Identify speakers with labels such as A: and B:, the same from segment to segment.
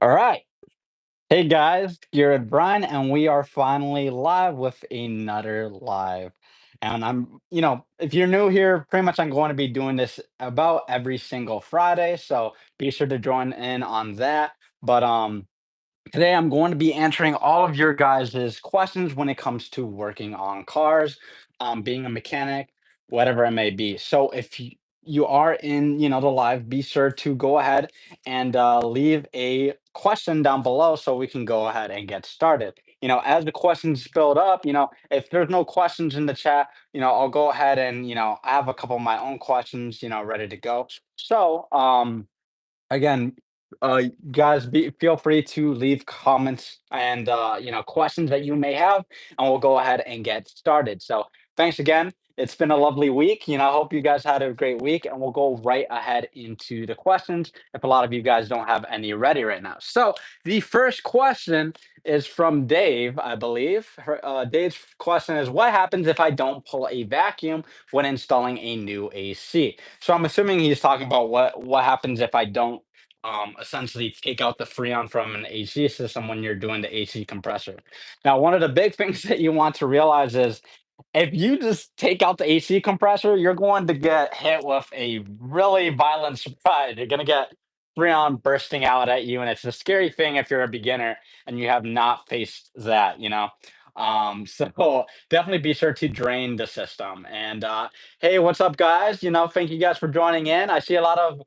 A: All right. Hey guys, you're at Brian, and we are finally live with another live. And if you're new here, pretty much I'm going to be doing this about every single Friday. So be sure to join in on that. But today, I'm going to be answering all of your guys' questions when it comes to working on cars, being a mechanic, whatever it may be. So if you are in, the live, be sure to go ahead and leave a question down below so we can go ahead and get started. As the questions build up, if there's no questions in the chat, I'll go ahead and, I have a couple of my own questions, ready to go. So, again, guys, feel free to leave comments and questions that you may have, and we'll go ahead and get started. So thanks again. It's been a lovely week. I hope you guys had a great week, and we'll go right ahead into the questions if a lot of you guys don't have any ready right now. So the first question is from Dave, I believe. Dave's question is, what happens if I don't pull a vacuum when installing a new AC? So I'm assuming he's talking about what happens if I don't essentially take out the freon from an AC system when you're doing the AC compressor. Now, one of the big things that you want to realize is if you just take out the AC compressor, you're going to get hit with a really violent surprise. You're going to get freon bursting out at you, and it's a scary thing if you're a beginner and you have not faced that. So definitely be sure to drain the system. And hey, what's up, guys? Thank you guys for joining in. I see a lot of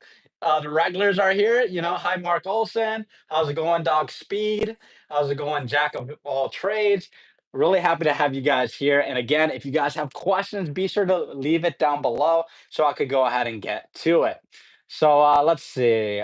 A: the regulars are here. Hi, Mark Olson. How's it going, Dog Speed? How's it going, Jack of all trades? Really happy to have you guys here. And again, if you guys have questions, be sure to leave it down below so I could go ahead and get to it. So let's see.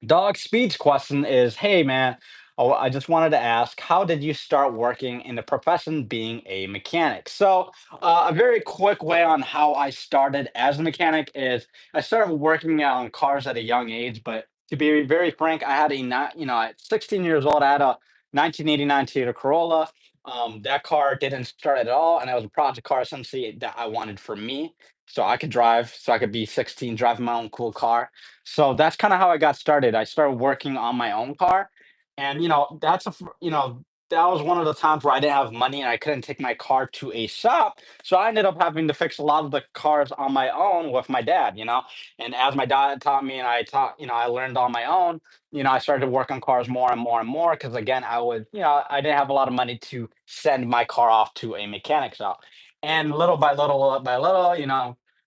A: Dog Speed's question is, hey man, I just wanted to ask, how did you start working in the profession being a mechanic? So a very quick way on how I started as a mechanic is I started working on cars at a young age, but to be very frank, I had at 16 years old, I had a 1989 Toyota Corolla. That car didn't start at all, and it was a project car essentially that I wanted for me. So I could drive, so I could be 16, driving my own cool car. So that's kind of how I got started. I started working on my own car, and that was one of the times where I didn't have money and I couldn't take my car to a shop. So I ended up having to fix a lot of the cars on my own with my dad. And as my dad taught me and I learned on my own. I started to work on cars more and more and more because again, I didn't have a lot of money to send my car off to a mechanic shop. And little by little,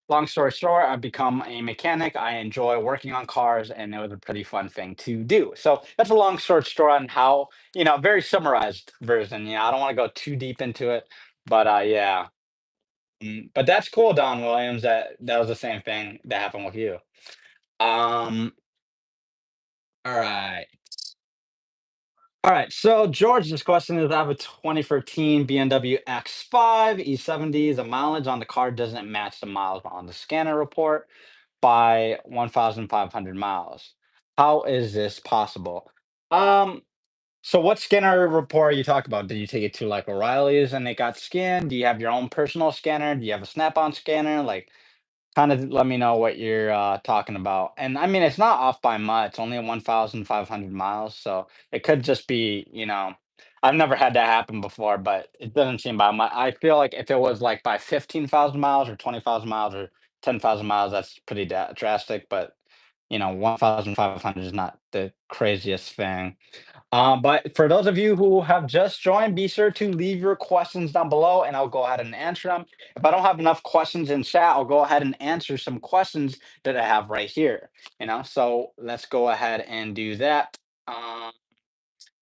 A: long story short, I've become a mechanic. I enjoy working on cars, and it was a pretty fun thing to do. So that's a long short story on how, very summarized version. I don't want to go too deep into it, but yeah. But that's cool, Don Williams. That was the same thing that happened with you. Um, all right. All right, so George's question is, I have a 2013 BMW X5 E70. The mileage on the car doesn't match the miles on the scanner report by 1,500 miles. How is this possible? Um, so what scanner report are you talking about? Did you take it to like O'Reilly's and it got scanned? Do you have your own personal scanner? Do you have a Snap-on scanner? Like, kind of let me know what you're talking about. And I mean, it's not off by much, only 1,500 miles. So it could just be, I've never had that happen before, but it doesn't seem by much. I feel like if it was like by 15,000 miles or 20,000 miles or 10,000 miles, that's pretty drastic. But, 1,500 is not the craziest thing. But for those of you who have just joined, be sure to leave your questions down below and I'll go ahead and answer them. If I don't have enough questions in chat, I'll go ahead and answer some questions that I have right here. So let's go ahead and do that. Um,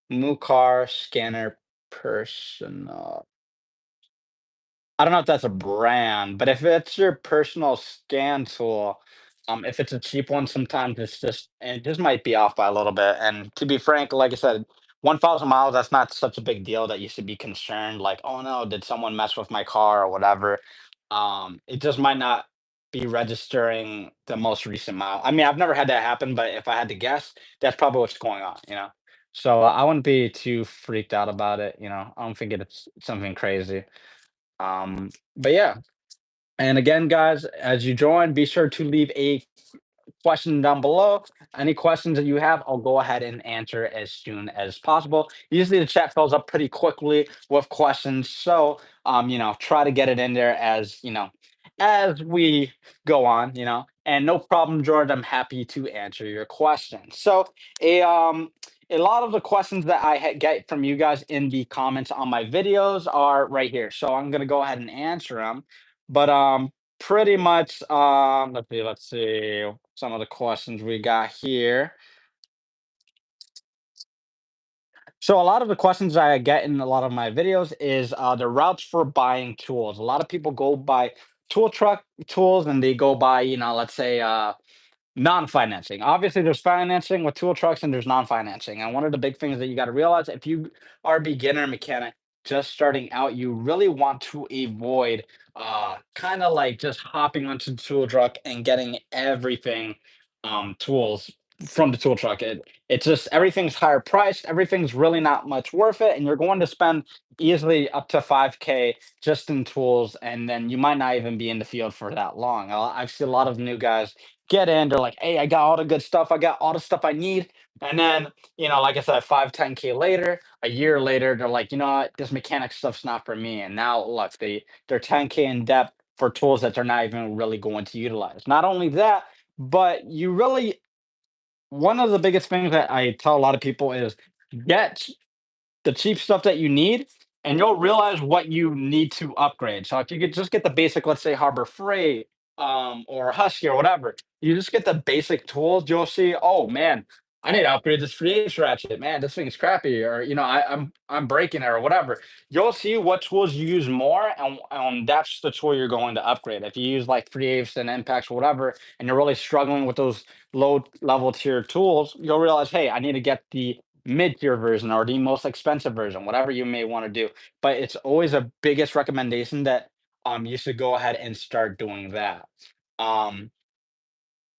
A: New car scanner personal. I don't know if that's a brand, but if it's your personal scan tool, if it's a cheap one, sometimes it just might be off by a little bit. And to be frank, like I said, 1,000 miles, that's not such a big deal that you should be concerned, like, oh no, did someone mess with my car or whatever. It just might not be registering the most recent mile. I mean, I've never had that happen, but if I had to guess, that's probably what's going on. So I wouldn't be too freaked out about it. I don't think it's something crazy. But yeah. And again, guys, as you join, be sure to leave a question down below. Any questions that you have, I'll go ahead and answer as soon as possible. Usually the chat fills up pretty quickly with questions, so try to get it in there as we go on, and no problem, George. I'm happy to answer your questions. So, a lot of the questions that get from you guys in the comments on my videos are right here. So I'm gonna go ahead and answer them. But pretty much, let's see some of the questions we got here. So a lot of the questions I get in a lot of my videos is the routes for buying tools. A lot of people go buy tool truck tools and they go buy, let's say non-financing. Obviously, there's financing with tool trucks and there's non-financing. And one of the big things that you got to realize, if you are a beginner mechanic just starting out, you really want to avoid kind of like just hopping onto the tool truck and getting everything tools from the tool truck. It's just everything's higher priced, everything's really not much worth it, and you're going to spend easily up to 5K just in tools, and then you might not even be in the field for that long. I've seen a lot of new guys get in, they're like, "Hey, I got all the good stuff. I got all the stuff I need." And then, like I said, 5, 10K later, a year later, they're like, "You know what? This mechanic stuff's not for me." And now look, they're 10K in debt for tools that they're not even really going to utilize. Not only that, but you really one of the biggest things that I tell a lot of people is get the cheap stuff that you need, and you'll realize what you need to upgrade. So if you could just get the basic, let's say Harbor Freight, or Husky or whatever, you just get the basic tools, you'll see, oh man, I need to upgrade this free H ratchet. Man, this thing's crappy, or I'm breaking it or whatever. You'll see what tools you use more, and that's the tool you're going to upgrade. If you use like free apes and impacts or whatever, and you're really struggling with those low level tier tools, you'll realize, hey, I need to get the mid-tier version or the most expensive version, whatever you may want to do. But it's always a biggest recommendation that you should go ahead and start doing that. Um,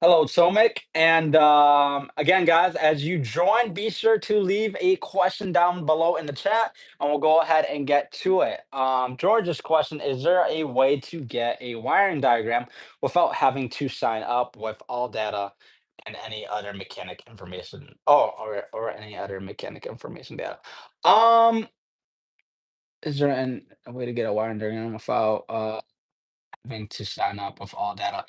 A: Hello, Somik. And again, guys, as you join, be sure to leave a question down below in the chat, and we'll go ahead and get to it. George's question: is there a way to get a wiring diagram without having to sign up with all data and any other mechanic information? Oh, or any other mechanic information data. Um, is there a way to get a wiring diagram without having to sign up with all data?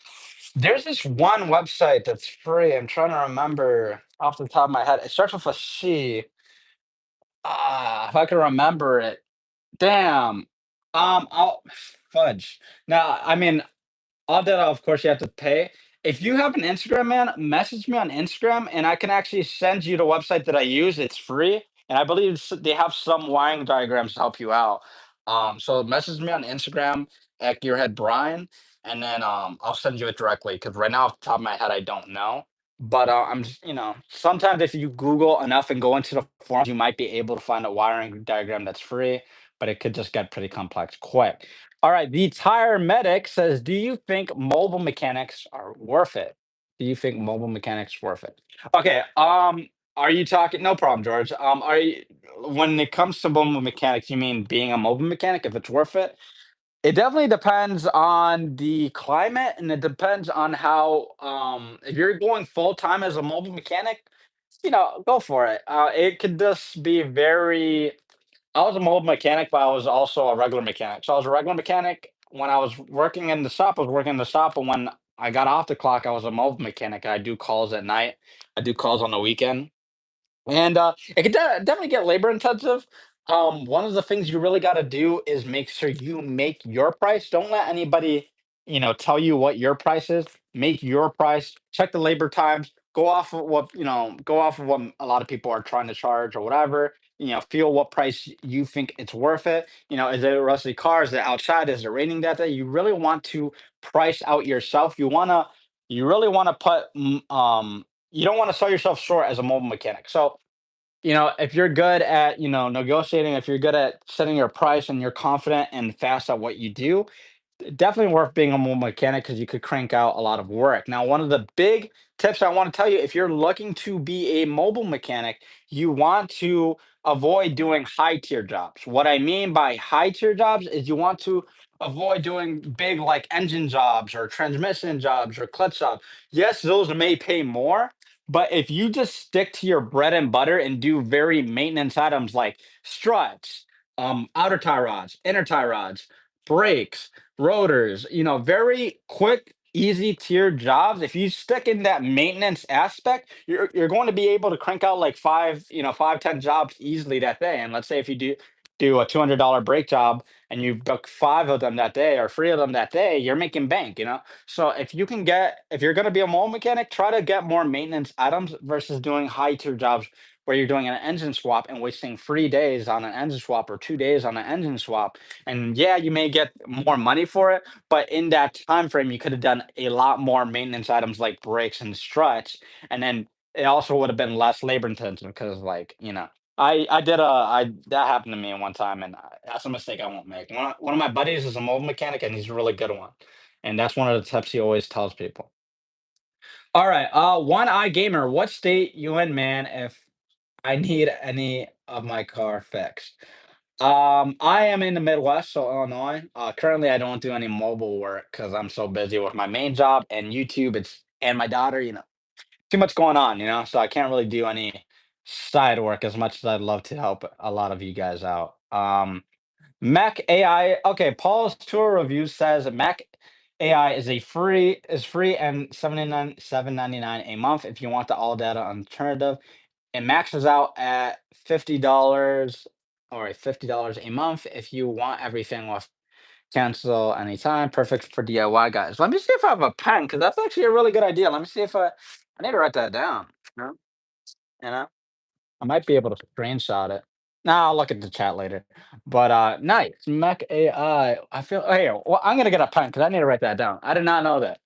A: There's this one website that's free. I'm trying to remember off the top of my head. It starts with a C. If I can remember it. Damn. I'll fudge. Now, I mean, all that, of course, you have to pay. If you have an Instagram, man, message me on Instagram, and I can actually send you the website that I use. It's free, and I believe they have some wiring diagrams to help you out. So message me on Instagram at Gearhead Brian, and then I'll send you it directly. Because right now, off the top of my head, I don't know. But I'm just, sometimes if you Google enough and go into the forums, you might be able to find a wiring diagram that's free, but it could just get pretty complex quick. All right, the tire medic says, "Do you think mobile mechanics are worth it? Do you think mobile mechanics worth it?" Okay, are you talking? No problem, George. Are you when it comes to mobile mechanics, you mean being a mobile mechanic? If it's worth it, it definitely depends on the climate, and it depends on how. If you're going full time as a mobile mechanic, go for it. It could just be very I was a mold mechanic, but I was also a regular mechanic. So I was a regular mechanic. When I was working in the shop, I was working in the shop. But when I got off the clock, I was a mold mechanic. I do calls at night. I do calls on the weekend. And it could definitely get labor intensive. One of the things you really got to do is make sure you make your price. Don't let anybody, tell you what your price is. Make your price. Check the labor times. Go off of what a lot of people are trying to charge or whatever. Feel what price you think it's worth it. Is it a rusty car? Is it outside? Is it raining that day? You really want to price out yourself. You really want to you don't want to sell yourself short as a mobile mechanic. So, if you're good at, negotiating, if you're good at setting your price and you're confident and fast at what you do, definitely worth being a mobile mechanic because you could crank out a lot of work. Now, one of the big tips I want to tell you, if you're looking to be a mobile mechanic, you want to avoid doing high tier jobs. What I mean by high tier jobs is you want to avoid doing big like engine jobs or transmission jobs or clutch jobs. Yes, those may pay more, but if you just stick to your bread and butter and do very maintenance items like struts, outer tie rods, inner tie rods, brakes, rotors, very quick, easy tier jobs. If you stick in that maintenance aspect, you're going to be able to crank out like five, 5, 10 jobs easily that day. And let's say if you do a $200 brake job and you book five of them that day or three of them that day, you're making bank. So if you're going to be a mobile mechanic, try to get more maintenance items versus doing high tier jobs where you're doing an engine swap and wasting 3 days on an engine swap or 2 days on an engine swap. And yeah, you may get more money for it, but in that time frame, you could have done a lot more maintenance items like brakes and struts, and then it also would have been less labor intensive because, like, I did a I that happened to me one time, and that's a mistake I won't make. One of my buddies is a mobile mechanic, and he's a really good one, and that's one of the tips he always tells people. All right, one eye gamer, what state you in, man? If I need any of my car fixed. I am in the Midwest, so Illinois. Currently, I don't do any mobile work because I'm so busy with my main job and YouTube. And my daughter. Too much going on. So I can't really do any side work as much as I'd love to help a lot of you guys out. Mac AI. Okay, Paul's tour review says Mac AI is free and 7.99 a month if you want the all data alternative. It maxes out at $50 or $50 a month if you want everything with cancel anytime. Perfect for DIY guys. Let me see if I have a pen because that's actually a really good idea. Let me see if I need to write that down. You know, you know, I might be able to screenshot it. Nah, I'll look at the chat later. But nice. Mech AI. I feel hey, well, I'm gonna get a pen because I need to write that down. I did not know that.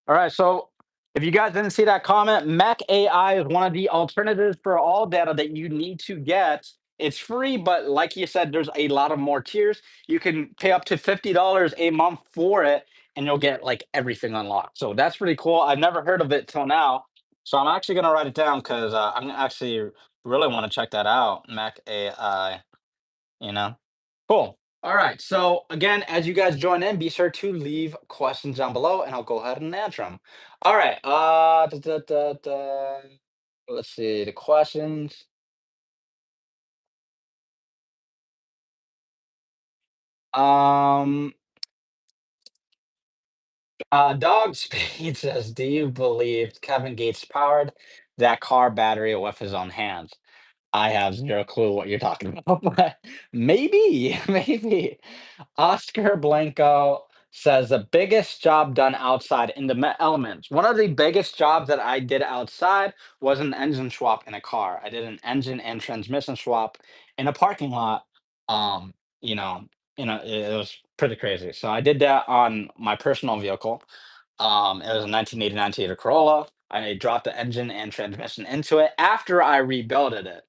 A: All right, so if you guys didn't see that comment, Mac AI is one of the alternatives for all data that you need to get. It's free, but like you said, there's a lot of more tiers. You can pay up to $50 a month for it, and you'll get like everything unlocked. So that's pretty cool. I've never heard of it till now. So I'm actually gonna write it down because I'm actually really want to check that out. Mac AI, you know. Cool. All right. So again, as you guys join in, be sure to leave questions down below, and I'll go ahead and answer them. All right. Let's see the questions. Um, Dog Speed says, "Do you believe Kevin Gates powered that car battery with his own hands?" I have zero clue what you're talking about, but maybe, maybe. Oscar Blanco says the biggest job done outside in the elements. One of the biggest jobs that I did outside was an engine swap in a car. I did an engine and transmission swap in a parking lot. Um, you know, it was pretty crazy. So I did that on my personal vehicle. It was a 1989 Toyota Corolla. I dropped the engine and transmission into it after I rebuilt it.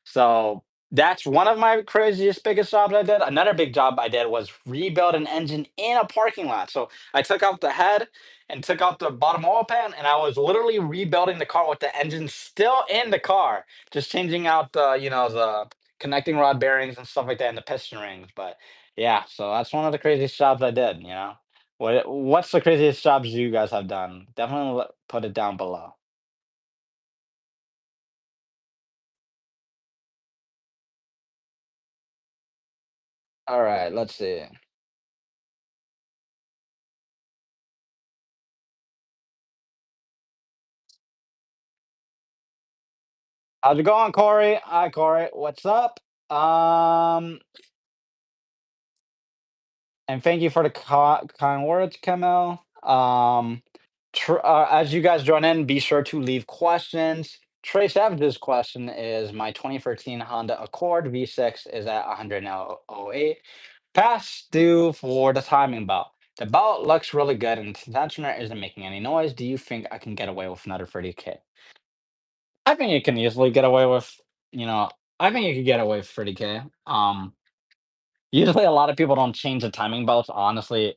A: So that's one of my craziest, biggest jobs I did. Another big job I did was rebuild an engine in a parking lot. So I took out the head and took out the bottom oil pan, and I was literally rebuilding the car with the engine still in the car, just changing out the connecting rod bearings and stuff like that, and the piston rings. But yeah, so that's one of the craziest jobs I did. What's the craziest jobs you guys have done? Definitely put it down below. All right, let's see. How's it going, Corey? Hi, Corey. What's up? Um, and thank you for the kind words, Kamel. As you guys join in, be sure to leave questions. Trey Savage's question is: My 2013 Honda Accord V6 is at 108. Past due for the timing belt. The belt looks really good and the tensioner isn't making any noise. Do you think I can get away with another 30K? I think you can easily get away with, you know, I think you could get away with 30K. Usually, a lot of people don't change the timing belts, honestly.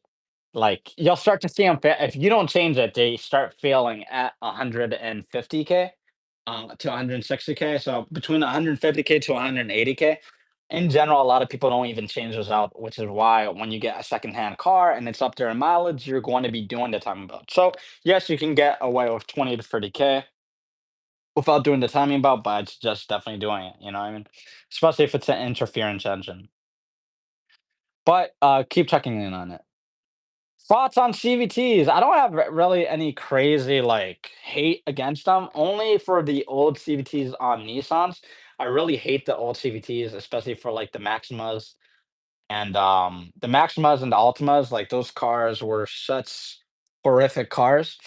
A: Like, you'll start to see them if you don't change it, they start failing at 150K, to 160K, so between 150K to 180K. In general, a lot of people don't even change those out, which is why when you get a secondhand car and it's up there in mileage, you're going to be doing the timing belt. So, yes, you can get away with 20 to 30K without doing the timing belt, but it's just definitely doing it, you know what I mean? Especially if it's an interference engine. But, keep checking in on it. Thoughts on CVTs? I don't have really any crazy like hate against them. Only for the old CVTs on Nissans. I really hate the old CVTs, especially for like the Maximas and the Maximas and the Altimas. Like those cars were such horrific cars.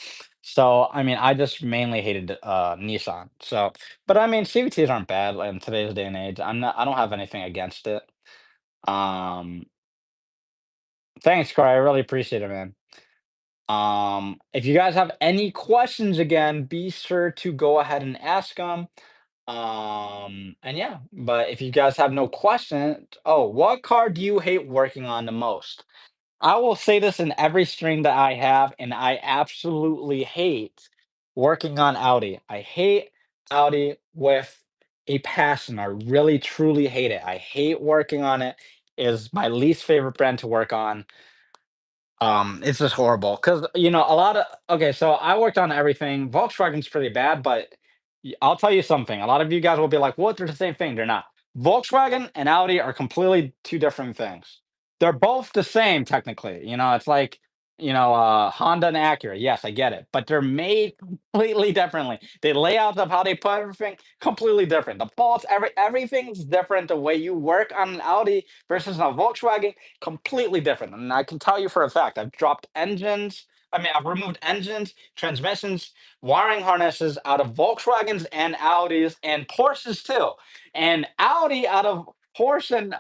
A: So I mean, I just mainly hated Nissan. So, but I mean, CVTs aren't bad in today's day and age. I'm not. I don't have anything against it. Um, Thanks, Corey. I really appreciate it, man. If you guys have any questions again, be sure to go ahead and ask them. And yeah, but if you guys have no question, oh, what car do you hate working on the most? I will say this in every stream that I have, and I absolutely hate working on Audi. I hate Audi with a passion. I really truly hate it. I hate working on it. It is my least favorite brand to work on. It's just horrible because a lot of okay, so I worked on everything. Volkswagen's pretty bad, but I'll tell you something. A lot of you guys will be like, "What? They're the same thing." They're not. Volkswagen and Audi are completely two different things. They're both the same technically. It's like Honda and Acura. Yes, I get it, but they're made completely differently. The layouts of how they put everything completely different. The bolts, everything's different. The way you work on an Audi versus a Volkswagen completely different. And I can tell you for a fact, I've dropped engines. I mean, I've removed engines, transmissions, wiring harnesses out of Volkswagens and Audis and Porsches too. And Audi out of Porsche and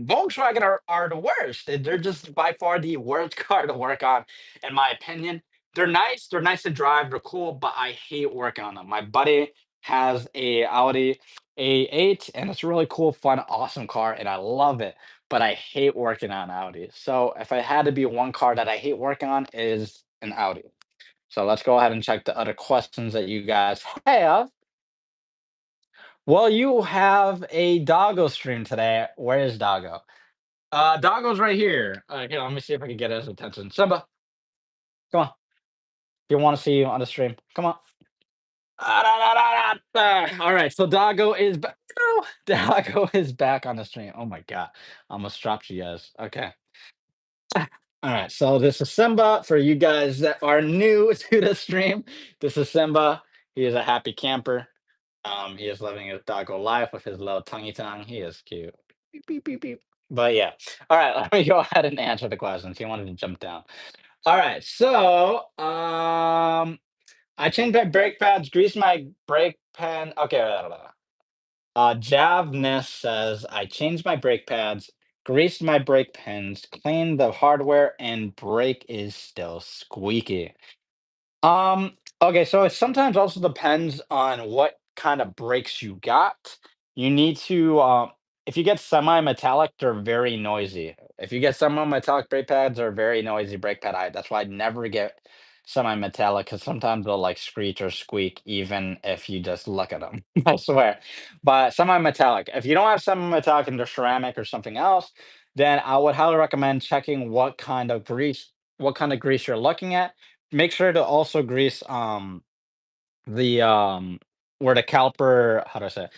A: Volkswagen are the worst. They're just by far the worst car to work on, in my opinion. They're nice. They're nice to drive. They're cool, but I hate working on them. My buddy has a Audi A8, and it's a really cool, fun, awesome car, and I love it, but I hate working on Audi. So if I had to be one car that I hate working on is an Audi. So let's go ahead and check the other questions that you guys have. Well, you have a doggo stream today. Where is Doggo? Doggo's right here. Here, let me see if I can get his attention. Simba, come on. You want to see you on the stream? Come on. All right, so Doggo is back. No, Doggo is back on the stream. Oh my god, I almost dropped you guys. Okay. All right, so this is Simba for you guys that are new to the stream. This is Simba. He is a happy camper. He is living his doggo life with his little tonguey tongue. He is cute. Beep, beep, beep, beep. But yeah. All right, let me go ahead and answer the questions. He wanted to jump down. All right, so I changed my brake pads, greased my brake pen. Okay, blah, blah, blah. Javness says I changed my brake pads, greased my brake pins, cleaned the hardware, and brake is still squeaky. Okay, so it sometimes also depends on what kind of brakes you got. You need to, if you get semi-metallic, they're very noisy. If you get semi-metallic brake pads, they're very noisy brake pad. That's why I never get semi-metallic because sometimes they'll like screech or squeak even if you just look at them. I swear. But semi-metallic, if you don't have semi-metallic and they're ceramic or something else, then I would highly recommend checking what kind of grease you're looking at. Make sure to also grease, the, where the caliper how do I say it?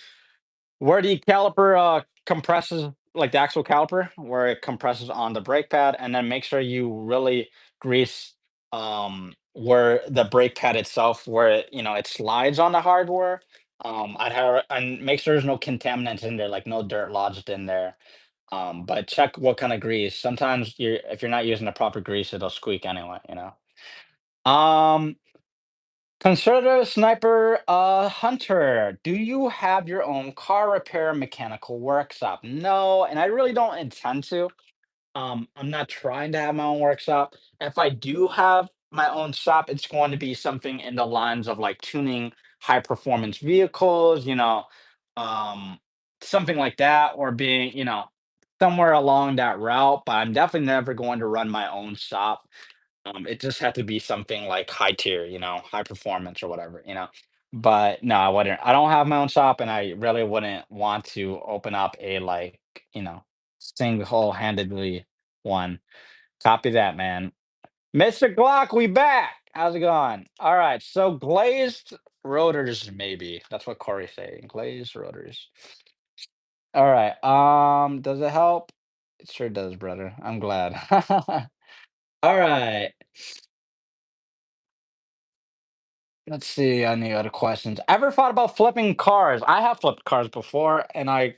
A: Where the caliper, compresses, like the actual caliper, where it compresses on the brake pad, and then make sure you really grease, where the brake pad itself, where it slides on the hardware. And make sure there's no contaminants in there, like no dirt lodged in there. But check what kind of grease. Sometimes if you're not using the proper grease, it'll squeak anyway. Um, Conservative Sniper Hunter, do you have your own car repair mechanical workshop? No, and I really don't intend to. I'm not trying to have my own workshop. If I do have my own shop, it's going to be something in the lines of like tuning high performance vehicles, um, something like that, or being, somewhere along that route, but I'm definitely never going to run my own shop. It just had to be something like high tier, high performance or whatever, But no, I wouldn't. I don't have my own shop, and I really wouldn't want to open up a like, you know, single-handedly one. Copy that, man. Mr. Glock, we back. How's it going? All right, so glazed rotors, maybe. That's what Corey's saying. Glazed rotors. All right. Does it help? It sure does, brother. I'm glad. All right. Let's see any other questions. Ever thought about flipping cars? I have flipped cars before, and I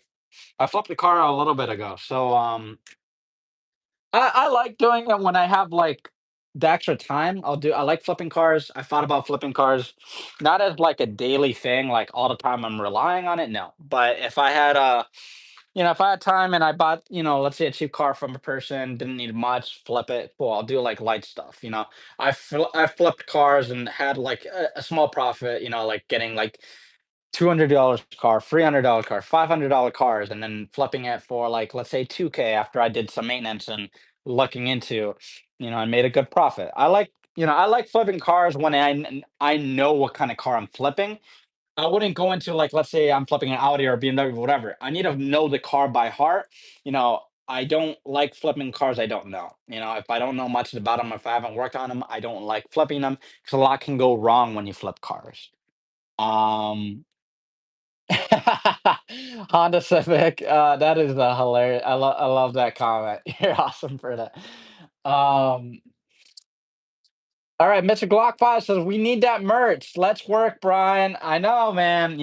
A: flipped a car a little bit ago. So I like doing it when I have like the extra time. I like flipping cars. I thought about flipping cars, not as like a daily thing, like all the time I'm relying on it. No, but if I had if I had time and I bought, let's say a cheap car from a person, didn't need much, flip it. Cool, I'll do like light stuff. I flipped cars and had like a small profit. Like getting like $200 car, $300 car, $500 cars, and then flipping it for like let's say 2K after I did some maintenance and looking into, I made a good profit. I like flipping cars when I know what kind of car I'm flipping. I wouldn't go into like let's say I'm flipping an Audi or a BMW, whatever. I need to know the car by heart. I don't like flipping cars I don't know. If I don't know much about them, if I haven't worked on them, I don't like flipping them because a lot can go wrong when you flip cars. Um, Honda Civic. That is hilarious. I love that comment. You're awesome for that. Um, all right, Mr. Glock 5 says we need that merch. Let's work, Brian. I know, man.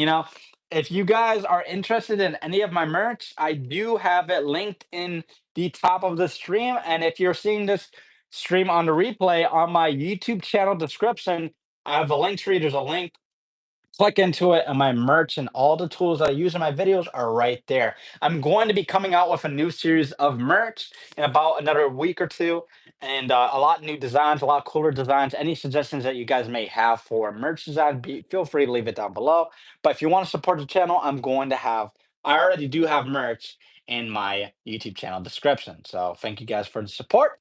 A: If you guys are interested in any of my merch, I do have it linked in the top of the stream. And if you're seeing this stream on the replay on my YouTube channel description, I have a link tree. There's a link, click into it, and my merch and all the tools that I use in my videos are right there. I'm going to be coming out with a new series of merch in about another week or two, and a lot of new designs, a lot cooler designs. Any suggestions that you guys may have for merch design, feel free to leave it down below. But if you want to support the channel, I already do have merch in my YouTube channel description. So thank you guys for the support.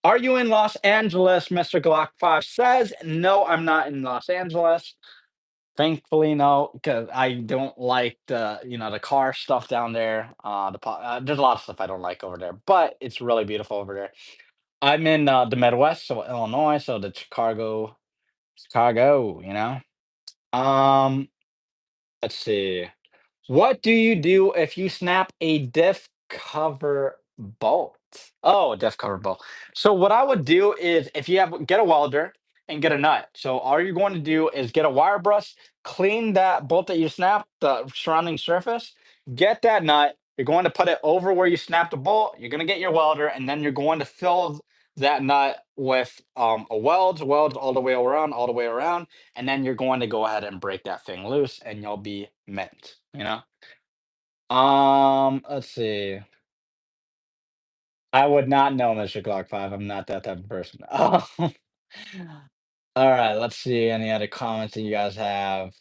A: Are you in Los Angeles? Mr. Glock 5 says, no, I'm not in Los Angeles. Thankfully, no, because I don't like the car stuff down there. There's a lot of stuff I don't like over there, but it's really beautiful over there. I'm in the Midwest, so Illinois, so the Chicago. Um, let's see. What do you do if you snap a diff cover bolt? Oh, a diff cover bolt. So what I would do is if you get a welder and get a nut. So all you're going to do is get a wire brush, clean that bolt that you snapped, the surrounding surface, get that nut. You're going to put it over where you snapped the bolt. You're going to get your welder, and then you're going to fill that nut with a weld all the way around, and then you're going to go ahead and break that thing loose, and you'll be mint. Let's see. I would not know, Mr. Glock 5. I'm not that type of person. All right, let's see any other comments that you guys have.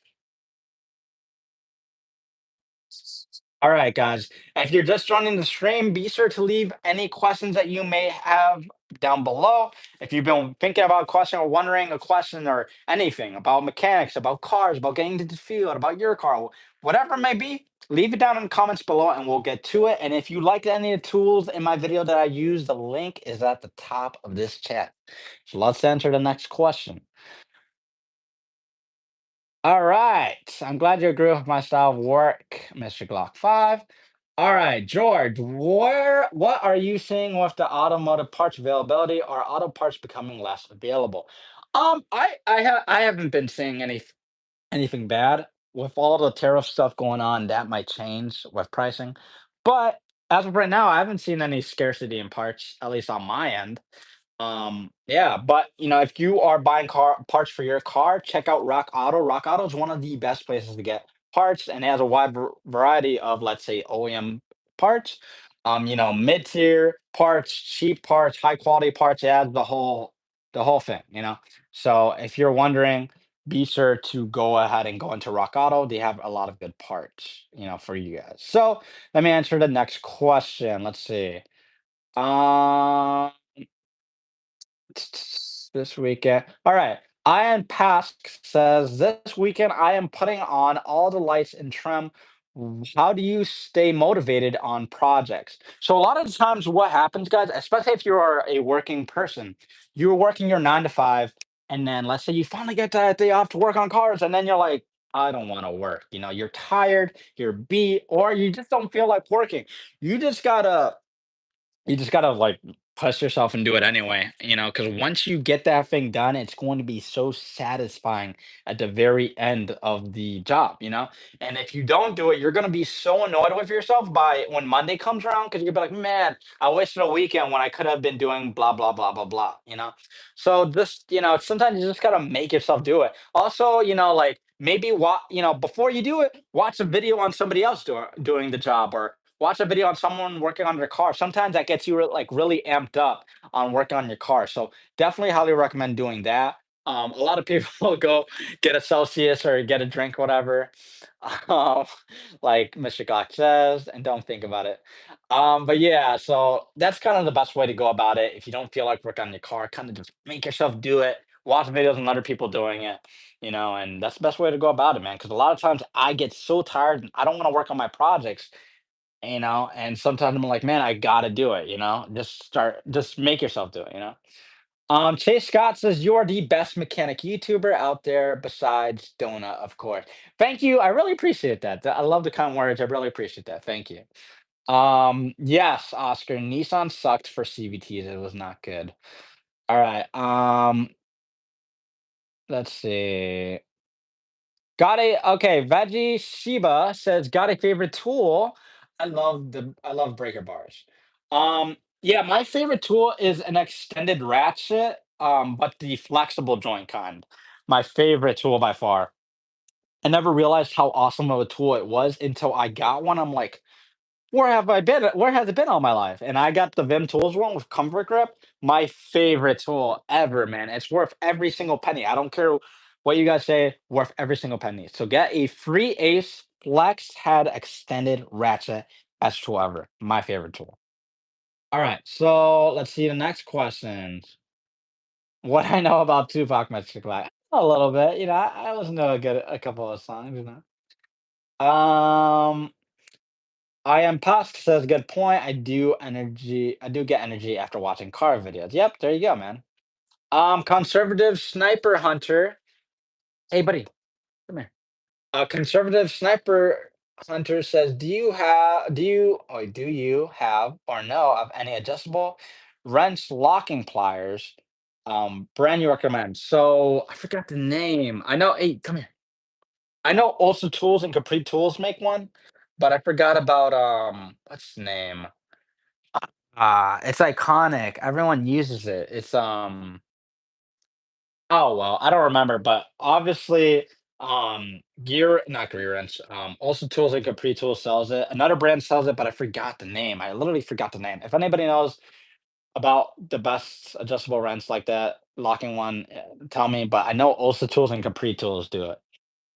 A: All right, guys. If you're just joining the stream, be sure to leave any questions that you may have down below. If you've been thinking about a question or wondering a question or anything about mechanics, about cars, about getting into the field, about your car, whatever it may be, leave it down in the comments below and we'll get to it. And if you like any of the tools in my video that I use, the link is at the top of this chat. So let's answer the next question. All right. I'm glad you agree with my style of work, Mr. Glock 5. All right, George, what are you seeing with the automotive parts availability? Are auto parts becoming less available? I haven't been seeing anything bad with all the tariff stuff going on. That might change with pricing, but as of right now, I haven't seen any scarcity in parts, at least on my end. Yeah, but if you are buying car parts for your car, check out Rock Auto. Rock Auto is one of the best places to get parts, and it has a wide variety of, let's say, OEM parts. Mid-tier parts, cheap parts, high quality parts. It has the whole thing. So if you're wondering, be sure to go ahead and go into Rock Auto. They have a lot of good parts, for you guys. So let me answer the next question. Let's see. Um, this weekend. All right. Ian Pask says this weekend I am putting on all the lights and trim. How do you stay motivated on projects? So a lot of the times what happens, guys, especially if you are a working person, you're working your 9 to 5, and then let's say you finally get that day off to work on cars, and then you're like, I don't want to work. You're tired, you're beat, or you just don't feel like working. You just gotta like push yourself and do it anyway, because once you get that thing done, it's going to be so satisfying at the very end of the job, And if you don't do it, you're going to be so annoyed with yourself by when Monday comes around because you're gonna be like, man, I wasted a weekend when I could have been doing blah, blah, blah, blah, blah. So just, sometimes you just got to make yourself do it. Also, like maybe before you do it, watch a video on somebody else doing the job, or watch a video on someone working on their car. Sometimes that gets you like really amped up on working on your car. So definitely highly recommend doing that. A lot of people go get a Celsius or get a drink, whatever, um, like Mr. Glock says, and don't think about it. But yeah, so that's kind of the best way to go about it. If you don't feel like working on your car, kind of just make yourself do it. Watch videos on other people doing it, and that's the best way to go about it, man. Because a lot of times I get so tired and I don't want to work on my projects, and sometimes I'm like, man, I gotta do it, just make yourself do it. Chase Scott says you're the best mechanic YouTuber out there besides Donut, of course. Thank you. I really appreciate that. I love the kind words. I really appreciate that. Thank you. Yes, Oscar, Nissan sucked for CVTs. It was not good. All right. Let's see. Got a okay. Veggie Shiba says got a favorite tool. I love breaker bars. Yeah, my favorite tool is an extended ratchet, but the flexible joint kind. My favorite tool by far. I never realized how awesome of a tool it was until I got one. I'm like, where have I been? Where has it been all my life? And I got the Vim Tools one with Comfort Grip. My favorite tool ever, man. It's worth every single penny. I don't care what you guys say, worth every single penny. So get a free Ace Flex Head Extended Ratchet. Best tool ever. My favorite tool. All right, so let's see the next question. What I know about Tupac Mystic Live? A little bit, I listen to a couple of songs. I am Posk says, good point. I do get energy after watching car videos. Yep, there you go, man. Conservative sniper hunter. Hey buddy, come here. Conservative sniper hunter says, do you have or know of any adjustable wrench locking pliers brand you recommend? So I forgot the name. I know, hey, come here. I know also Tools and Capri Tools make one, but I forgot about what's the name? It's iconic. Everyone uses it. Oh, well, I don't remember, but obviously, Gear not Gear Wrench, also Tools and Capri Tools sells it. Another brand sells it, but I forgot the name. I literally forgot the name. If anybody knows about the best adjustable wrench like that, locking one, tell me, but I know also Tools and Capri Tools do it.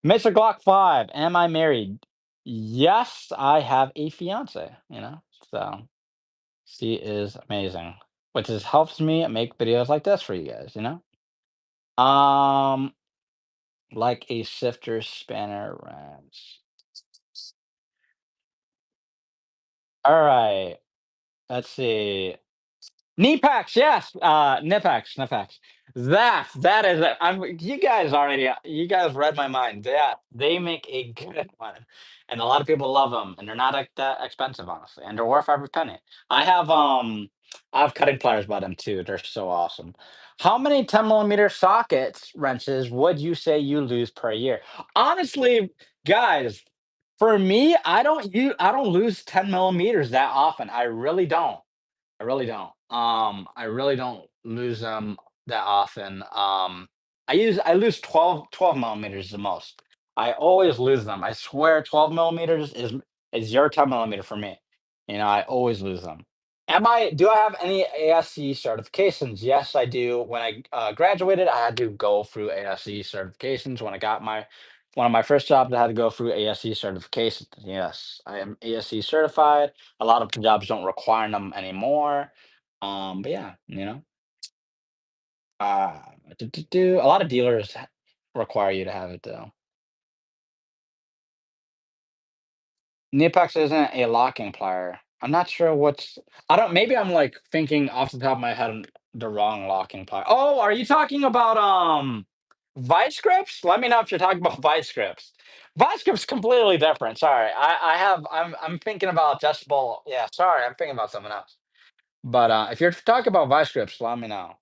A: Mr. Glock 5, am I married? Yes, I have a fiance, so she is amazing, which has helps me make videos like this for you guys. Um, like a shifter spanner wrench. All right, let's see. Knee packs, yes. Knee packs. That is it. You guys read my mind. Yeah, they make a good one, and a lot of people love them, and they're not like that expensive, honestly, and they're worth every penny. I have cutting pliers by them too. They're so awesome. How many 10 millimeter sockets wrenches would you say you lose per year? Honestly, guys, for me, I don't lose 10 millimeters that often. I really don't. I really don't lose them that often. I lose 12 millimeters the most. I always lose them. I swear 12 millimeters is your 10 millimeter for me. I always lose them. Do I have any ASE certifications? Yes, I do. When I graduated, I had to go through ASE certifications. When I got my one of my first jobs, I had to go through ASE certifications. Yes, I am ASE certified. A lot of jobs don't require them anymore. But yeah, uh, a lot of dealers require you to have it though. Knipex isn't a locking plier. I'm not sure what's I don't maybe I'm, like, thinking off the top of my head the wrong locking plier. Oh, are you talking about, vice grips? Let me know if you're talking about vice grips. Vice grips completely different, sorry. I'm thinking about adjustable yeah, sorry, I'm thinking about something else. But, if you're talking about vice grips, let me know,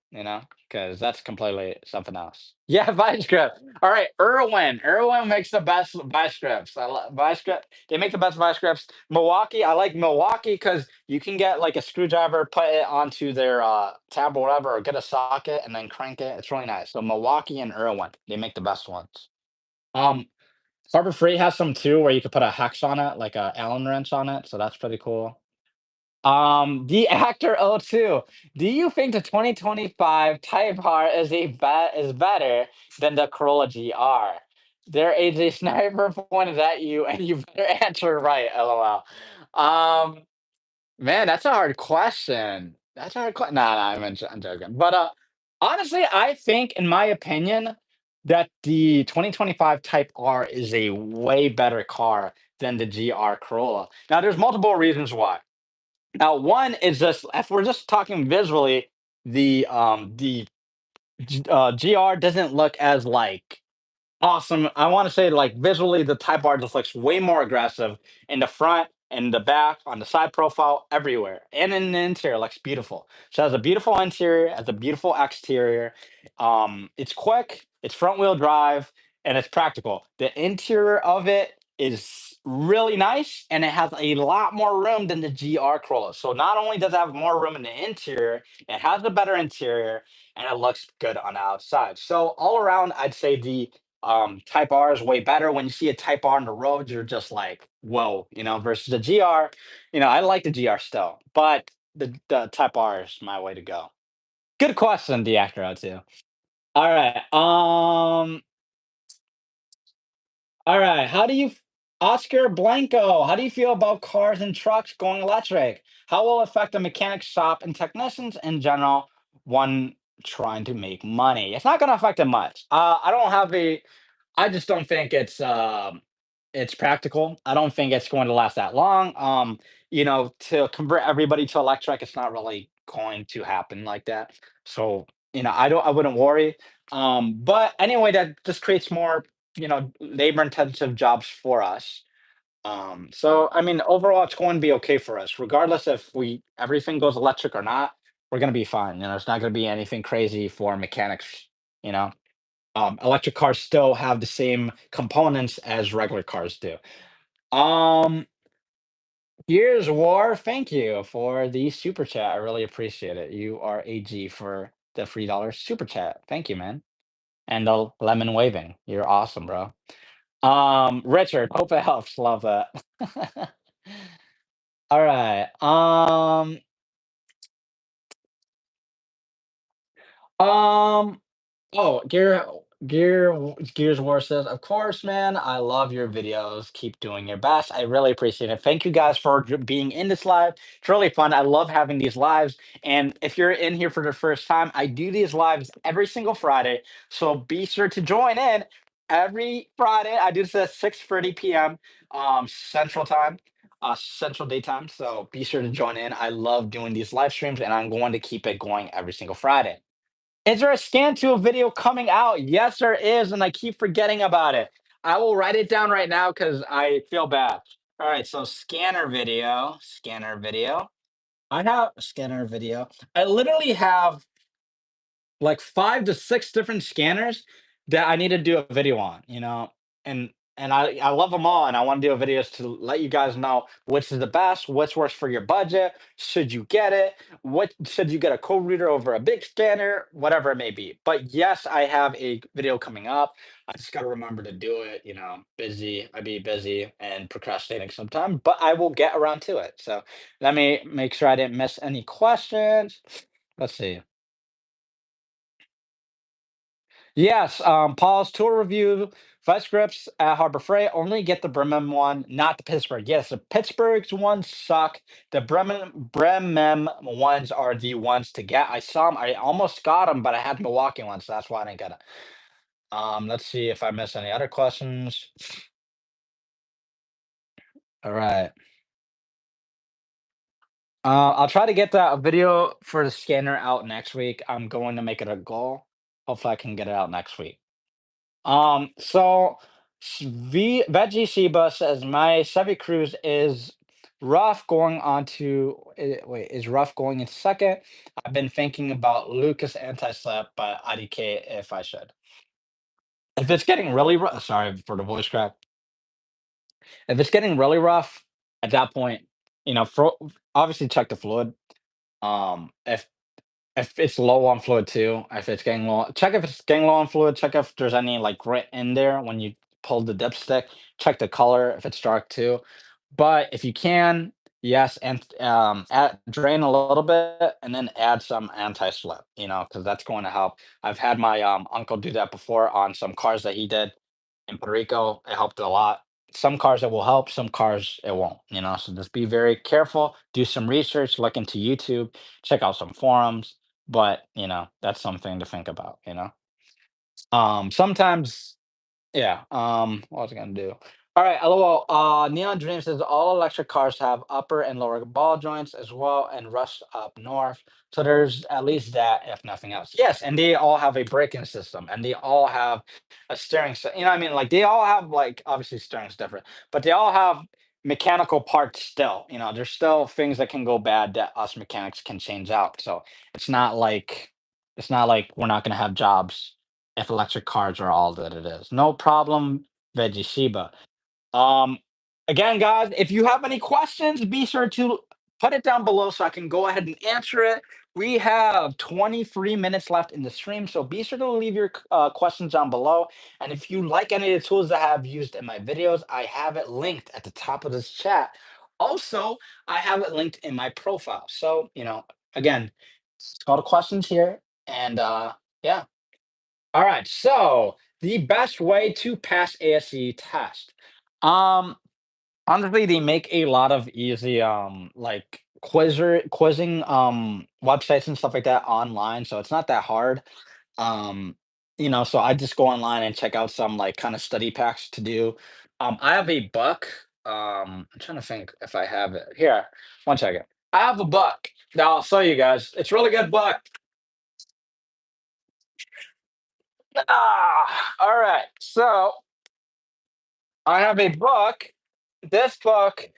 A: because that's completely something else. Yeah, vice grip. All right, Irwin. Irwin makes the best vice grips. Vice grip. They make the best vice grips. Milwaukee. I like Milwaukee because you can get like a screwdriver, put it onto their tab or whatever, or get a socket and then crank it. It's really nice. So Milwaukee and Irwin, they make the best ones. Um, Harbor Freight has some too, where you could put a hex on it, like a Allen wrench on it. So that's pretty cool. The Actor O2. Do you think the 2025 Type R is better than the Corolla GR? There is a sniper pointed at you, and you better answer right. LOL. Um, Man, that's a hard question. That's a hard question. Nah, nah, I'm joking. But honestly, I think, in my opinion, that the 2025 Type R is a way better car than the GR Corolla. Now, there's multiple reasons why. Now, one is just if we're just talking visually, the GR doesn't look as like awesome. I want to say like visually, the Type R just looks way more aggressive in the front and the back, on the side profile, everywhere, and in the interior looks beautiful. So it has a beautiful interior, has a beautiful exterior. It's quick, it's front wheel drive, and it's practical. The interior of it is really nice, and it has a lot more room than the GR Corolla. So not only does it have more room in the interior, it has a better interior, and it looks good on the outside. So all around, I'd say the Type R is way better. When you see a Type R on the road, you're just like, whoa, versus the GR. I like the GR still, but the Type R is my way to go. Good question, the actor out too. All right. All right. Oscar Blanco, how do you feel about cars and trucks going electric? How will it affect the mechanic shop and technicians in general? One trying to make money. It's not going to affect it much. I just don't think it's practical. I don't think it's going to last that long. To convert everybody to electric, it's not really going to happen like that. So, I wouldn't worry. But anyway, that just creates more, labor intensive jobs for us. So I mean, overall, it's going to be okay for us, regardless if we everything goes electric or not. We're going to be fine. It's not going to be anything crazy for mechanics. You know, Electric cars still have the same components as regular cars do. Um, Gears War, thank you for the super chat. I really appreciate it. You are a G for the $3 super chat. Thank you, man. And the lemon waving. You're awesome, bro. Richard, hope it helps. Love that. All right. Um, Oh, Gears War says, "Of course, man. I love your videos. Keep doing your best. I really appreciate it. Thank you guys for being in this live. It's really fun. I love having these lives. And if you're in here for the first time, I do these lives every single Friday. So be sure to join in every Friday. I do this at 6:30 p.m. Central Time, Central Daytime. So be sure to join in. I love doing these live streams, and I'm going to keep it going every single Friday. Is there a scan to a video coming out? Yes, there is, and I keep forgetting about it. I will write it down right now because I feel bad. All right, so scanner video. I have a scanner video. I literally have like 5 to 6 different scanners that I need to do a video on, and and I love them all, and I want to do videos to let you guys know which is the best, what's works for your budget, should you get it, what should you get a code reader over a big scanner, whatever it may be. But yes, I have a video coming up. I just got to remember to do it. Busy. I be busy and procrastinating sometimes, but I will get around to it. So let me make sure I didn't miss any questions. Let's see. Yes, Paul's tour review, Vice Grips at Harbor Freight. Only get the Bremen one, not the Pittsburgh. Yes, the Pittsburgh's ones suck. The Bremen ones are the ones to get. I saw them. I almost got them, but I had Milwaukee ones, so that's why I didn't get it. Let's see if I missed any other questions. All right. I'll try to get that video for the scanner out next week. I'm going to make it a goal. Hopefully, I can get it out next week. So Veggie Sheba says my Chevy Cruise is rough going on to wait, is rough going in second. I've been thinking about Lucas anti-slap by IDK if I should. If it's getting really rough, sorry for the voice crack. If it's getting really rough, at that point, obviously check the fluid. If it's low on fluid too, if it's getting low, check if it's getting low on fluid. Check if there's any like grit in there when you pull the dipstick. Check the color if it's dark too. But if you can, yes, and drain a little bit and then add some anti-slip. Because that's going to help. I've had my uncle do that before on some cars that he did in Puerto Rico. It helped a lot. Some cars it will help, some cars it won't. So just be very careful. Do some research. Look into YouTube. Check out some forums, but that's something to think about. Sometimes, yeah. What was I gonna do? All right, LOL. Neon Dream says all electric cars have upper and lower ball joints as well, and rust up north. So there's at least that, if nothing else. Yes, and they all have a braking system, and they all have a steering. What I mean? Like they all have like obviously steering's different, but they all have mechanical parts still. There's still things that can go bad that us mechanics can change out. So it's not like we're not gonna have jobs if electric cars are all that it is. No problem, Veggie Sheba. Um, Again, guys, if you have any questions, be sure to put it down below so I can go ahead and answer it. We have 23 minutes left in the stream, so be sure to leave your questions down below. And if you like any of the tools that I have used in my videos, I have it linked at the top of this chat. Also, I have it linked in my profile. So, again, it's all the questions here. And yeah. All right. So the best way to pass ASE test. Um, Honestly, they make a lot of easy like quizzing websites and stuff like that online, so it's not that hard. Um, so I just go online and check out some like kind of study packs to do. I have a book. I'm trying to think if I have it here. One second. I have a book that I'll show you guys. It's a really good book. All right. So I have a book. This book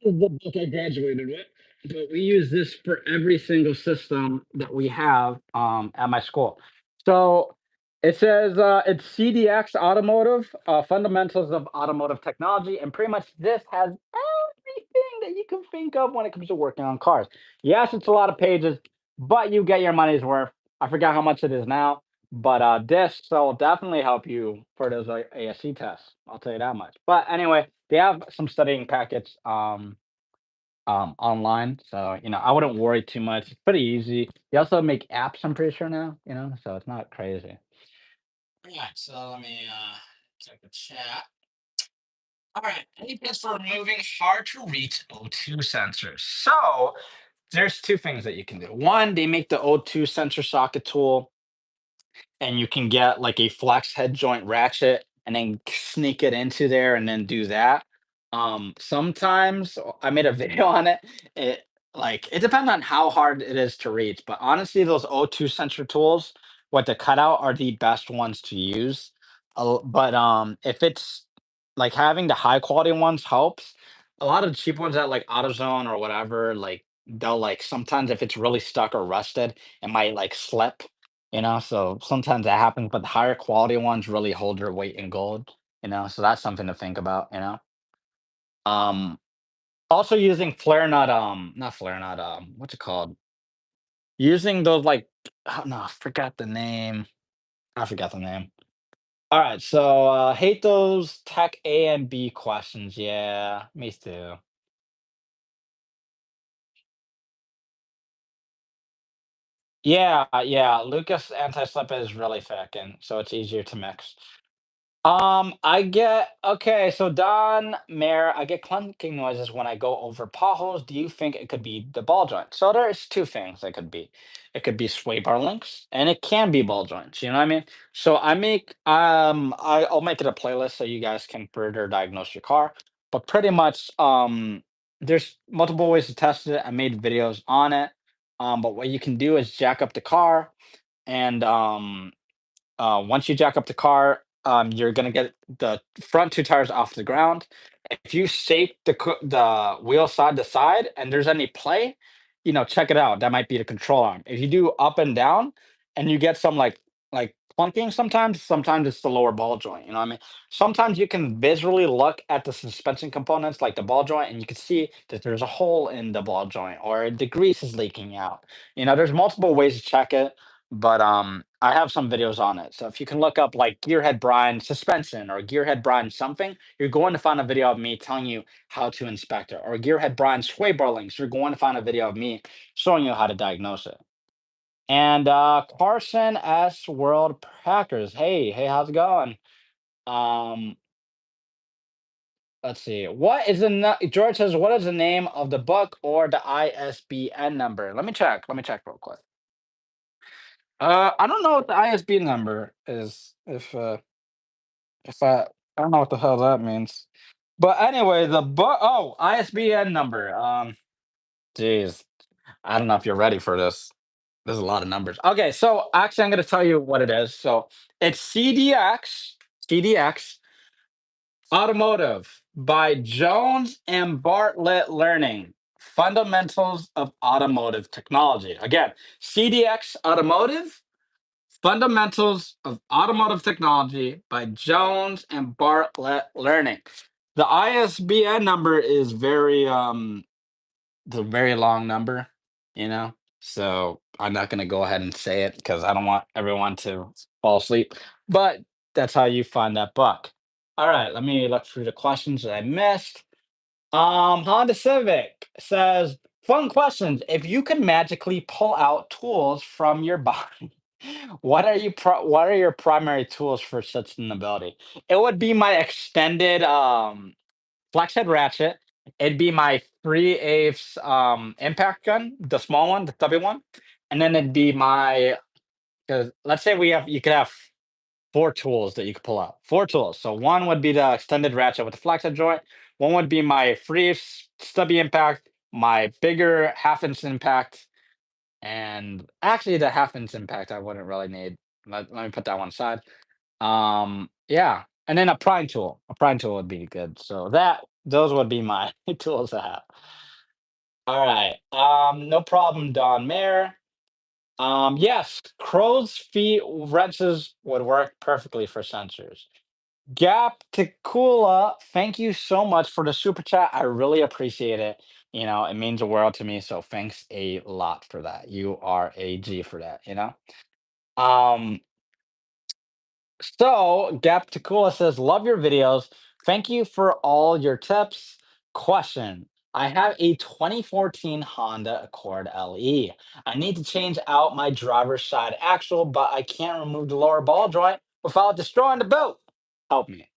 A: is the book I graduated with, but we use this for every single system that we have at my school. So it says it's CDX Automotive, Fundamentals of Automotive Technology, and pretty much this has everything that you can think of when it comes to working on cars. Yes, it's a lot of pages, but you get your money's worth. I forgot how much it is now, but this will definitely help you for those ASC tests. I'll tell you that much. But anyway, they have some studying packets. Online. So, I wouldn't worry too much. It's pretty easy. They also make apps, I'm pretty sure now, so it's not crazy. All right, so let me check the chat. All right, any tips for removing hard to reach O2 sensors? So there's two things that you can do. One, they make the O2 sensor socket tool and you can get like a flex head joint ratchet and then sneak it into there and then do that. Sometimes I made a video on it. It depends on how hard it is to reach, but honestly, those O2 sensor tools, what the cutout are the best ones to use. But if it's like having the high quality ones helps. A lot of the cheap ones at like AutoZone or whatever, like they'll like sometimes if it's really stuck or rusted, it might like slip So sometimes that happens, but the higher quality ones really hold their weight in gold, so that's something to think about. Um, Also using flare nut, not flare nut, what's it called? Using those like, oh, no, I forgot the name. I forgot the name. All right, so hate those tech A and B questions. Yeah, me too. Yeah, yeah. Lucas anti-slip is really thick, and so it's easier to mix. I get okay. So Don Mayor, I get clunking noises when I go over potholes. Do you think it could be the ball joint? So there's two things it could be. It could be sway bar links, and it can be ball joints. You know what I mean? So I'll make it a playlist so you guys can further diagnose your car. But pretty much, there's multiple ways to test it. I made videos on it. But what you can do is jack up the car and once you jack up the car, you're gonna get the front two tires off the ground. If you shake the wheel side to side and there's any play, check it out. That might be the control arm. If you do up and down and you get some like plunking sometimes it's the lower ball joint. You know what I mean? Sometimes you can visually look at the suspension components like the ball joint and you can see that there's a hole in the ball joint or the grease is leaking out. There's multiple ways to check it, but I have some videos on it. So if you can look up like gearhead brine suspension or gearhead brine something, you're going to find a video of me telling you how to inspect it. Or gearhead brine sway bar links, you're going to find a video of me showing you how to diagnose it. And Carson S World Packers. Hey, how's it going? Um, let's see. George says, what is the name of the book or the ISBN number? Let me check. Let me check real quick. I don't know what the ISBN number is. If I don't know what the hell that means. But anyway, the book. Oh, ISBN number. Geez, I don't know if you're ready for this. There's a lot of numbers. Okay, so actually, I'm going to tell you what it is. So it's CDX Automotive by Jones and Bartlett Learning. Fundamentals of Automotive Technology. Again, CDX Automotive Fundamentals of Automotive Technology by Jones and Bartlett Learning. The ISBN number is it's a very long number, you know. So I'm not gonna go ahead and say it because I don't want everyone to fall asleep. But that's how you find that book. All right, let me look through the questions that I missed. Honda Civic says, fun questions. If you could magically pull out tools from your body, what are your primary tools for sustainability? It would be my extended flex head ratchet. It'd be my 3/8 impact gun, the small one, the stubby one. And then it'd be my because let's say you could have four tools that you could pull out. Four tools. So one would be the extended ratchet with the flex head joint. One would be my free stubby impact, my bigger half-inch impact, and actually the half-inch impact I wouldn't really need. Let me put that one aside. Yeah, and then a prime tool. A prime tool would be good. So those would be my tools to have. All right. No problem, Don Mayer. Yes, crow's feet wrenches would work perfectly for sensors. Gap Tequila, thank you so much for the super chat. I really appreciate it. It means the world to me. So thanks a lot for that. You are a G for that. Um, so Gap Tequila says, love your videos. Thank you for all your tips. Question. I have a 2014 Honda Accord LE. I need to change out my driver's side axle, but I can't remove the lower ball joint without destroying the boat. Help me.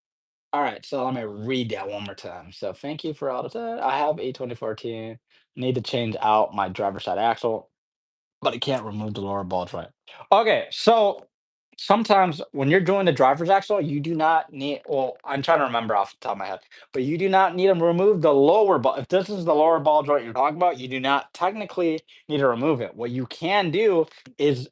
A: All right, so let me read that one more time. So thank you for all the time. I have a 2014. Need to change out my driver's side axle, but I can't remove the lower ball joint. Okay, so sometimes when you're doing the driver's axle, you do not need. Well, I'm trying to remember off the top of my head, but you do not need to remove the lower ball. If this is the lower ball joint you're talking about, you do not technically need to remove it. What you can do is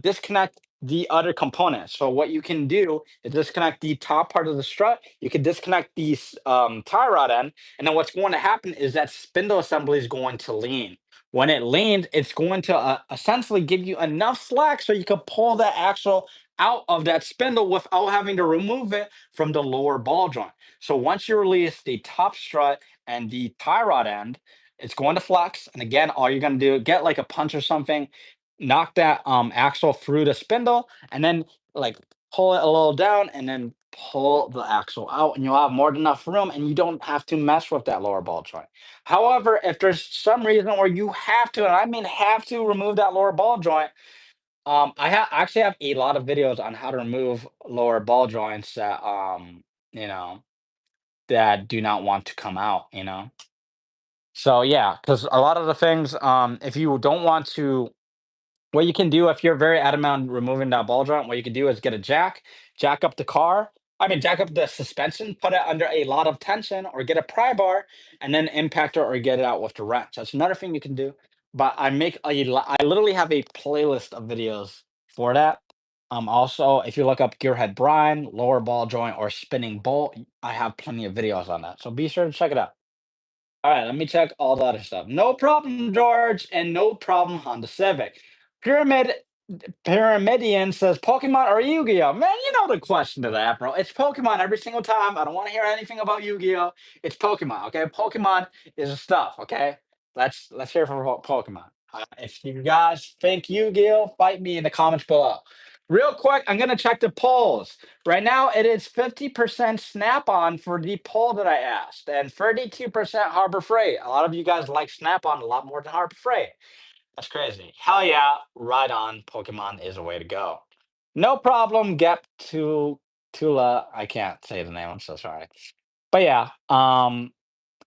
A: disconnect the other components. So what you can do is disconnect the top part of the strut. You can disconnect the tie rod end, and then what's going to happen is that spindle assembly is going to lean. When it leans, it's going to essentially give you enough slack so you can pull that axle out of that spindle without having to remove it from the lower ball joint. So once you release the top strut and the tie rod end, it's going to flex. And again, all you're going to do, get like a punch or something, knock that axle through the spindle, and then like pull it a little down, and then pull the axle out, and you'll have more than enough room, and you don't have to mess with that lower ball joint. However, if there's some reason where you have to, and I mean have to, remove that lower ball joint, actually have a lot of videos on how to remove lower ball joints that you know that do not want to come out. So yeah, because a lot of the things, if you don't want to, what you can do if you're very adamant on removing that ball joint, what you can do is get a jack up the car. I mean, jack up the suspension, put it under a lot of tension, or get a pry bar and then impact it, or get it out with the wrench. That's another thing you can do. But I literally have a playlist of videos for that. Also, if you look up gearhead brine, lower ball joint, or spinning bolt, I have plenty of videos on that. So be sure to check it out. All right, let me check all the other stuff. No problem, George, and no problem, Honda Civic. Pyramid Pyramidian says Pokemon or Yu-Gi-Oh? Man, you know the question to that, bro. It's Pokemon every single time. I don't want to hear anything about Yu-Gi-Oh. It's Pokemon, okay? Pokemon is the stuff, okay? Let's hear from Pokemon. If you guys think Yu-Gi-Oh, fight me in the comments below. Real quick, I'm gonna check the polls. Right now, it is 50% Snap-on for the poll that I asked, and 32% Harbor Freight. A lot of you guys like Snap-on a lot more than Harbor Freight. That's crazy. Hell yeah, right on. Pokemon is a way to go. No problem, Gep to Tula. I can't say the name, I'm so sorry. But yeah, I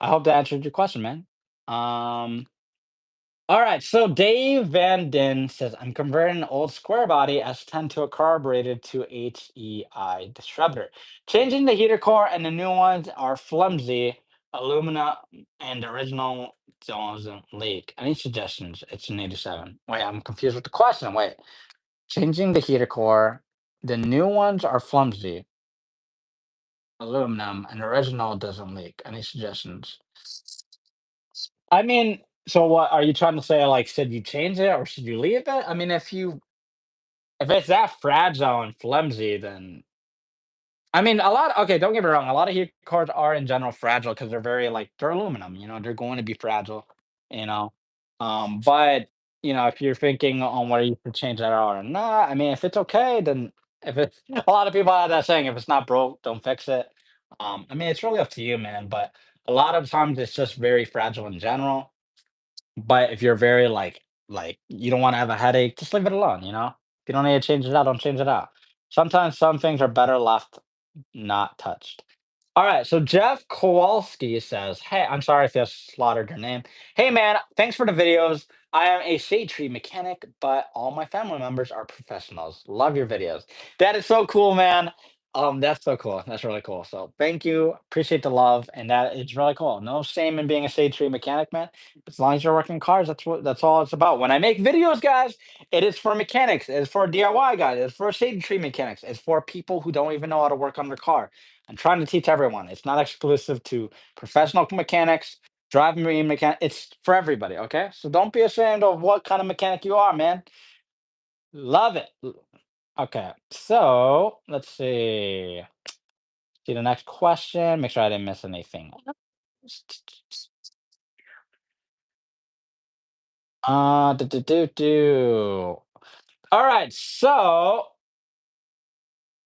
A: hope that answered your question, man. Um all right, so Dave Van Den says, I'm converting an old square body S10 to a carbureted to HEI distributor. Changing the heater core and the new ones are flimsy, alumina, and the original doesn't leak. Any suggestions? It's an 87. Wait, I'm confused with the question. Wait, changing the heater core, the new ones are flimsy, aluminum, and the original doesn't leak. Any suggestions? I mean, so what are you trying to say? Like, should you change it or should you leave it? I mean, if it's that fragile and flimsy, then I mean, a lot. Okay, don't get me wrong. A lot of heat cores are in general fragile because they're very like they're aluminum. They're going to be fragile. You know, but if you're thinking on whether you should change that out or not, I mean, if it's okay, then if it's a lot of people have that saying, if it's not broke, don't fix it. I mean, it's really up to you, man. But a lot of times it's just very fragile in general. But if you're very like you don't wanna have a headache, just leave it alone. If you don't need to change it out, don't change it out. Sometimes some things are better left not touched. All right, so Jeff Kowalski says, "Hey, I'm sorry if I slaughtered your name. Hey, man, thanks for the videos. I am a shade tree mechanic, but all my family members are professionals. Love your videos. That is so cool, man. That's so cool. That's really cool. So thank you. Appreciate the love, and that is really cool. No shame in being a shade tree mechanic, man. As long as you're working cars, that's all it's about. When I make videos, guys, it is for mechanics. It is for DIY guys. It's for shade tree mechanics. It's for people who don't even know how to work on their car. I'm trying to teach everyone. It's not exclusive to professional mechanics, driving mechanic. It's for everybody. Okay, so don't be ashamed of what kind of mechanic you are, man. Love it. Okay, so let's see. See the next question. Make sure I didn't miss anything. Do. All right, so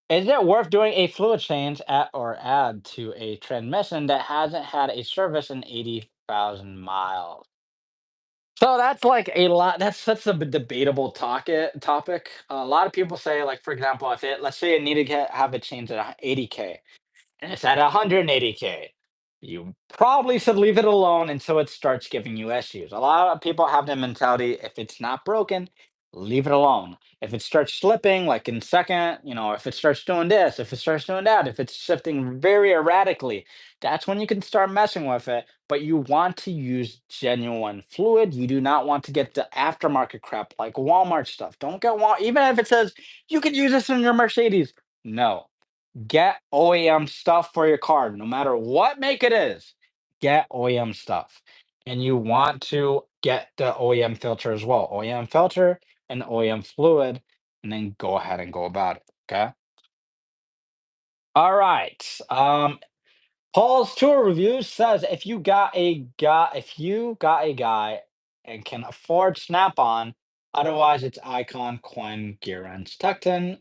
A: is it worth doing a fluid change at or add to a transmission that hasn't had a service in 80,000 miles? So that's like a lot. That's such a debatable topic. A lot of people say, like, for example, if let's say it needed to have it changed at 80K and it's at 180K, you probably should leave it alone until it starts giving you issues. A lot of people have the mentality, if it's not broken, leave it alone. If it starts slipping, like in second, if it starts doing this, if it starts doing that, if it's shifting very erratically, that's when you can start messing with it. But you want to use genuine fluid. You do not want to get the aftermarket crap like Walmart stuff. Don't get even if it says you can use this in your Mercedes. No, get OEM stuff for your car, no matter what make it is. Get OEM stuff. And you want to get the OEM filter as well. OEM filter and OEM fluid, and then go ahead and go about it. Okay. All right. Paul's tour review says if you got a guy and can afford Snap-on, otherwise it's Icon, Coin, Gear Wrench, Tecton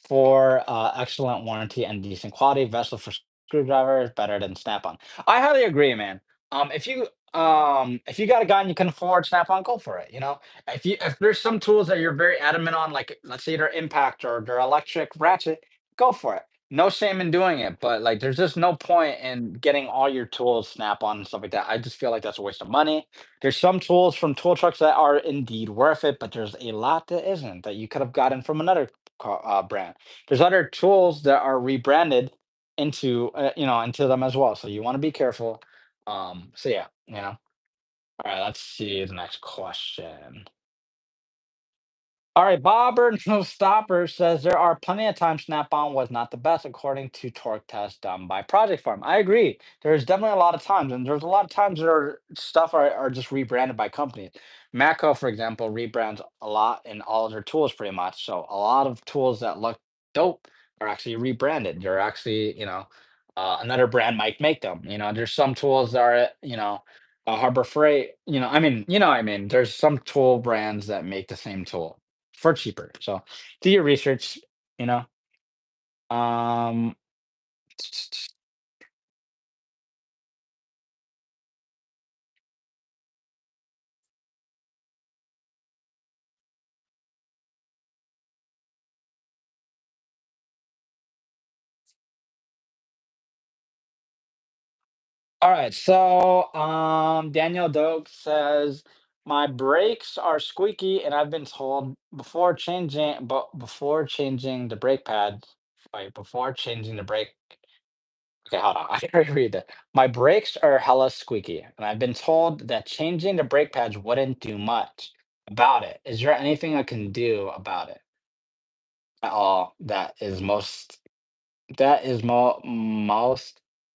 A: for excellent warranty and decent quality. Vessel for screwdriver is better than Snap-on. I highly agree, man. If you got a guy and you can afford Snap-on, go for it. If there's some tools that you're very adamant on, like let's say their impact or their electric ratchet, go for it. No shame in doing it, but, like, there's just no point in getting all your tools Snap-on and stuff like that. I just feel like that's a waste of money. There's some tools from tool trucks that are indeed worth it, but there's a lot that isn't, that you could have gotten from another brand. There's other tools that are rebranded into them as well, so you wanna be careful. So yeah, Alright, let's see the next question. All right, Bobber No Stopper says there are plenty of times Snap-on was not the best according to torque tests done by Project Farm. I agree. There's definitely a lot of times, and there's a lot of times where stuff are just rebranded by companies. Matco, for example, rebrands a lot in all of their tools pretty much. So a lot of tools that look dope are actually rebranded. They're actually, another brand might make them. There's some tools that are, Harbor Freight. What I mean. There's some tool brands that make the same tool for cheaper. So do your research, you know. Um all right. So Daniel Doak says my brakes are squeaky and I've been told before changing the brake pads. Wait, before changing the brake. Okay, hold on. I gotta read that. My brakes are hella squeaky, and I've been told that changing the brake pads wouldn't do much about it. Is there anything I can do about it at all? That is most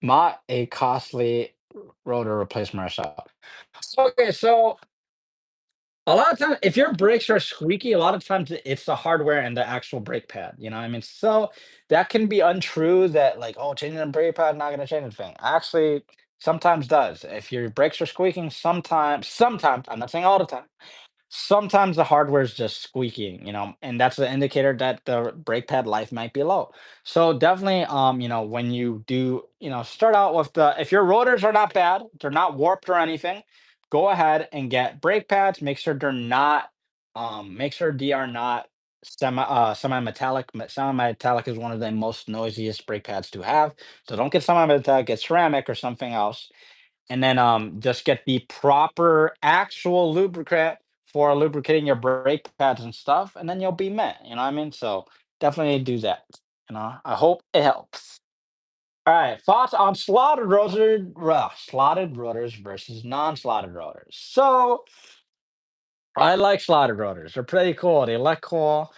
A: not a costly rotor replacement myself. Okay, so a lot of times, if your brakes are squeaky, a lot of times it's the hardware and the actual brake pad. You know what I mean? So that can be untrue that like, oh, changing the brake pad not gonna change anything. Actually, sometimes does. If your brakes are squeaking, sometimes, I'm not saying all the time, sometimes the hardware is just squeaking, and that's an indicator that the brake pad life might be low. So definitely, when you do, start out with if your rotors are not bad, they're not warped or anything, go ahead and get brake pads. Make sure they are not semi-metallic. Semi-metallic is one of the most noisiest brake pads to have. So don't get semi-metallic, get ceramic or something else, and then just get the proper actual lubricant for lubricating your brake pads and stuff, and then you'll be met. You know what I mean? So definitely do that. I hope it helps. All right, thoughts on slotted rotors versus non-slotted rotors. So I like slotted rotors. They're pretty cool. They look cool.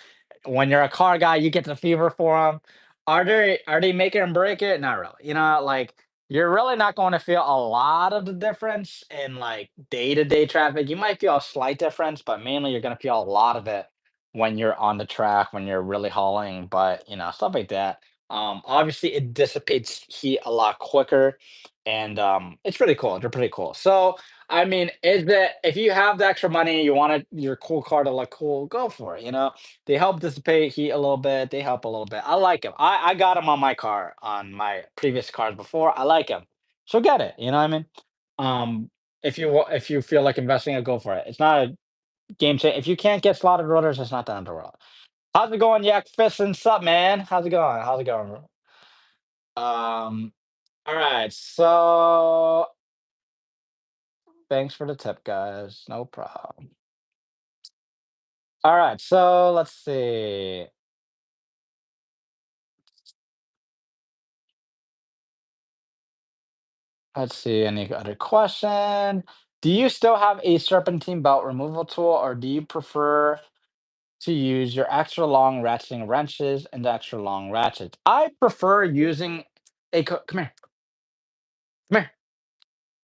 A: When you're a car guy, you get the fever for them. Are they making them break it? Not really. Like you're really not going to feel a lot of the difference in like day-to-day traffic. You might feel a slight difference, but mainly you're going to feel a lot of it when you're on the track, when you're really hauling, but stuff like that. Obviously it dissipates heat a lot quicker, and it's pretty cool. They're pretty cool. So I mean, is that if you have the extra money, you want your cool car to look cool, go for it. They help dissipate heat a little bit. They help a little bit. I like them. I got them on my car, on my previous cars before. I like them, so get it. You know what I mean? If you feel like investing it, go for it. It's not a game changer. If you can't get slotted rotors, it's not the end of the world. How's it going, Yak Fist and Sup, man? How's it going? How's it going, bro? All right. So thanks for the tip, guys. No problem. All right, so let's see. Let's see, any other question? Do you still have a serpentine belt removal tool, or do you prefer to use your extra long ratcheting wrenches and the extra long ratchets? I prefer using come here, come here.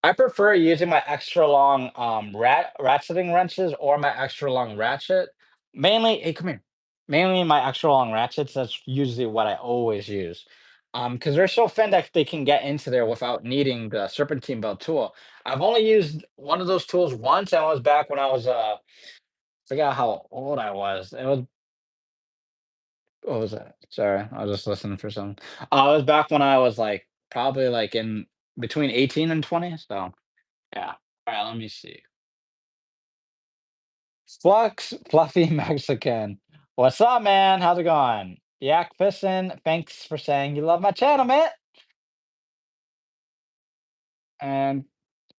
A: I prefer using my extra long ratcheting wrenches or my extra long ratchet. Mainly, hey, come here. Mainly my extra long ratchets. That's usually what I always use. Because they're so thin that they can get into there without needing the serpentine belt tool. I've only used one of those tools once, and it was back when I was forgot how old I was. It was what was that? Sorry, I was just listening for something. It was back when I was like probably like in between 18 and 20. So yeah. All right, let me see. Flux, Fluffy Mexican. What's up, man? How's it going? Yak Fissin, thanks for saying you love my channel, man. And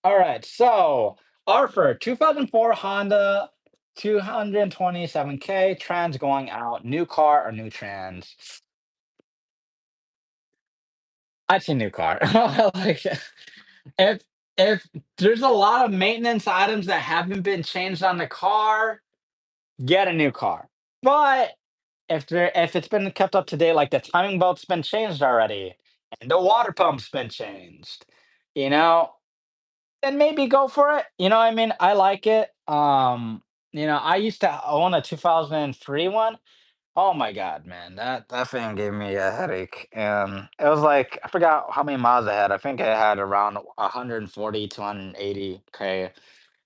A: all right, so Arthur, 2004 Honda 227K, trans going out, new car or new trans? I'd say new car. Like, if if there's a lot of maintenance items that haven't been changed on the car, get a new car. But if it's been kept up to date, like the timing belt's been changed already, and the water pump's been changed, you know, then maybe go for it. You know what I mean? I like it. I used to own a 2003 one. Oh my god, man, that thing gave me a headache, and it was like I forgot how many miles I had. I think I had around 140 to 180K.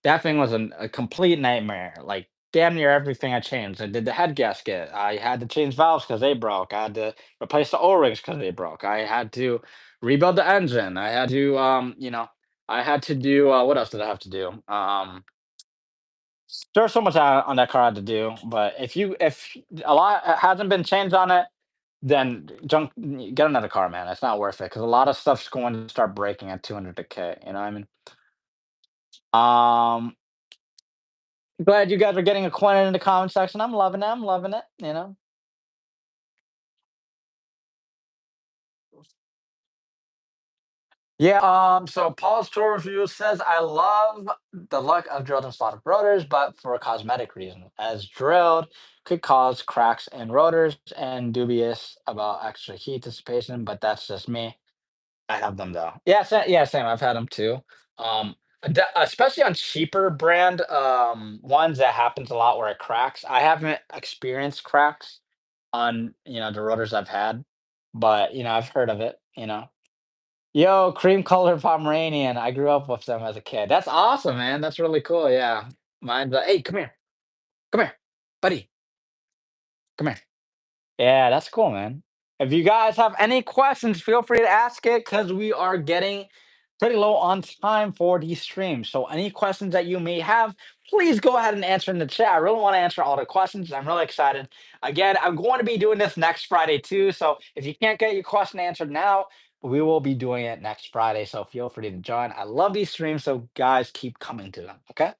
A: That thing was a complete nightmare, like, damn near everything I changed. I did the head gasket, I had to change valves because they broke, I had to replace the O-rings because they broke, I had to rebuild the engine, I had to do, what else did I have to do? There's so much on that car I had to do, but if a lot hasn't been changed on it, then get another car, man, it's not worth it because a lot of stuff's going to start breaking at 200K, you know what I mean? Um Glad you guys are getting acquainted in the comment section. I'm loving it. I'm loving it. Yeah, so Paul's tour review says I love the look of drilled and slotted rotors, but for a cosmetic reason, as drilled could cause cracks in rotors and dubious about extra heat dissipation, but that's just me. I have them though. Yeah, yeah, same. I've had them too. Especially on cheaper brand ones that happens a lot where it cracks. I haven't experienced cracks on the rotors I've had, but I've heard of it. Yo, cream colored Pomeranian. I grew up with them as a kid. That's awesome, man. That's really cool. Yeah, mine's hey, come here, buddy, come here. Yeah, that's cool, man. If you guys have any questions, feel free to ask it because we are getting pretty low on time for these streams. So, any questions that you may have, please go ahead and answer in the chat. I really want to answer all the questions. I'm really excited. Again, I'm going to be doing this next Friday too. So, if you can't get your question answered now, we will be doing it next Friday. So, feel free to join. I love these streams. So, guys, keep coming to them. Okay.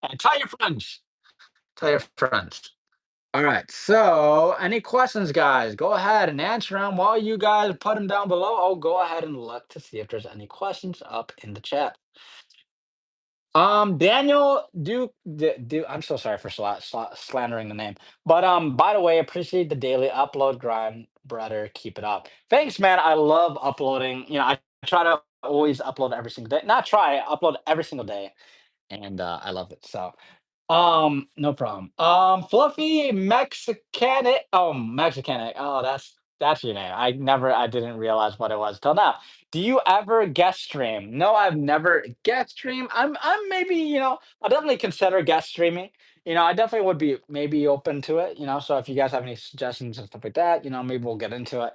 A: And tell your friends. Tell your friends. All right. So, any questions, guys? Go ahead and answer them while you guys put them down below. I'll go ahead and look to see if there's any questions up in the chat. Daniel, I'm so sorry for slandering the name, but by the way, appreciate the daily upload grind, brother. Keep it up. Thanks, man. I love uploading. I try to always upload every single day. Not try, upload every single day, and I love it. So. No problem. Fluffy Mexicanic. Oh, Mexicanic. Oh, that's your name. I didn't realize what it was till now. Do you ever guest stream? No, I've never guest stream. I'm maybe, I'll definitely consider guest streaming. I definitely would be maybe open to it. So if you guys have any suggestions and stuff like that, maybe we'll get into it.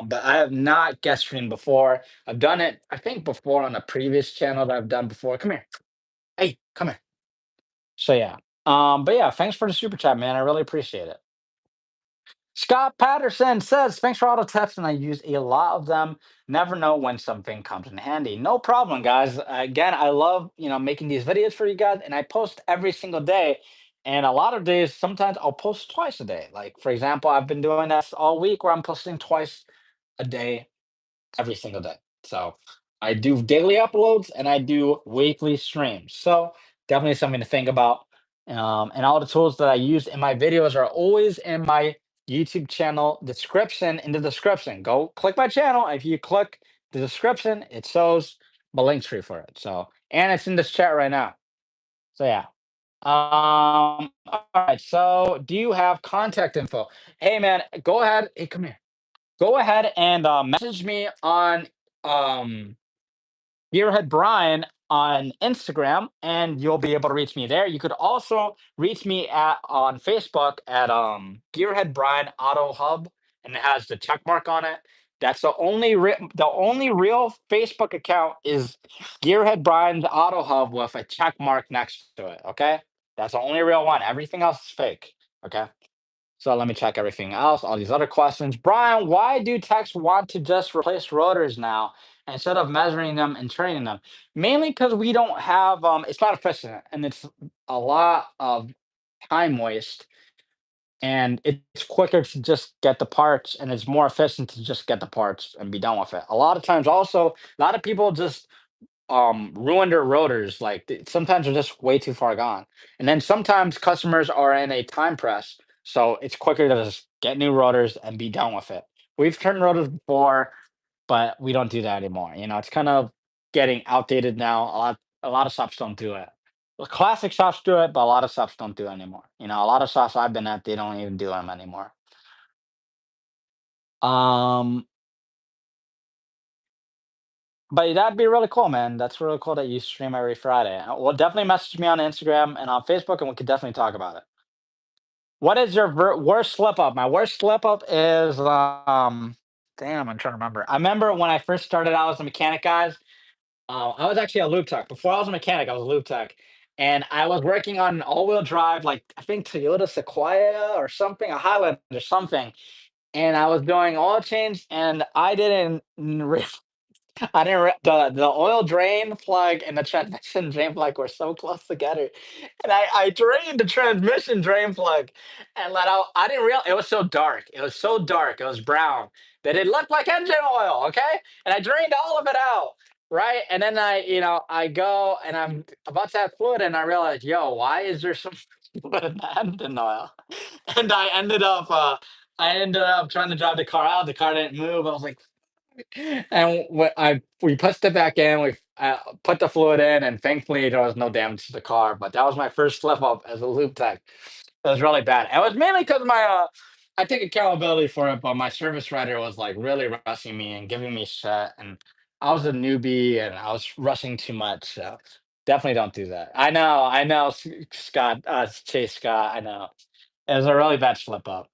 A: But I have not guest streamed before. I've done it, I think, before on a previous channel that I've done before. Come here. Hey, come here. So yeah. But yeah, thanks for the super chat, man. I really appreciate it. Scott Patterson says, thanks for all the tips, and I use a lot of them. Never know when something comes in handy. No problem, guys. Again, I love making these videos for you guys, and I post every single day. And a lot of days, sometimes I'll post twice a day. Like, for example, I've been doing that all week where I'm posting twice a day every single day. So I do daily uploads and I do weekly streams. So definitely something to think about. And all the tools that I use in my videos are always in my YouTube channel description. In the description, go click my channel. If you click the description, it shows the link tree for it. So, and it's in this chat right now. So yeah. All right. So do you have contact info? Hey man, go ahead. Hey, come here. Go ahead and message me on um, Gearhead Brian on Instagram, and you'll be able to reach me there. You could also reach me at on Facebook at Gearhead Brian Auto Hub, and it has the check mark on it. That's the only real Facebook account is Gearhead Brian's Auto Hub with a check mark next to it. Okay, that's the only real one. Everything else is fake. Okay. So let me check everything else, all these other questions. Brian, why do techs want to just replace rotors now instead of measuring them and training them? Mainly because we don't have, it's not efficient and it's a lot of time waste. And it's quicker to just get the parts and it's more efficient to just get the parts and be done with it. A lot of times, also, a lot of people just ruin their rotors. Like sometimes they're just way too far gone. And then sometimes customers are in a time press. So it's quicker to just get new rotors and be done with it. We've turned rotors before, but we don't do that anymore. It's kind of getting outdated now. A lot of shops don't do it. The classic shops do it, but a lot of shops don't do it anymore. A lot of shops I've been at, they don't even do them anymore. Um, But that'd be really cool, man. That's really cool that you stream every Friday. Well, definitely message me on Instagram and on Facebook, and we could definitely talk about it. What is your worst slip up? My worst slip up is damn, I'm trying to remember. I remember when I first started out as a mechanic, guys. I was actually a lube tech. Before I was a mechanic, I was a lube tech, and I was working on an all-wheel drive, like I think Toyota Sequoia or something, a Highland or something. And I was doing oil change, and I didn't I didn't the oil drain plug and the transmission drain plug were so close together, and I drained the transmission drain plug and let out. I didn't realize it was so dark. It was so dark. It was brown that it looked like engine oil. Okay, and I drained all of it out. Right, and then I go and I'm about to have fluid, and I realize, yo, why is there some fluid in the engine oil? And I ended up trying to drive the car out. The car didn't move. I was like, and we pushed it back in, we put the fluid in, and thankfully there was no damage to the car. But that was my first slip up as a lube tech. It was really bad. And it was mainly because I take accountability for it, but my service writer was like really rushing me and giving me shit, and I was a newbie and I was rushing too much. So definitely don't do that. I know, Scott, Chase Scott. I know it was a really bad slip up.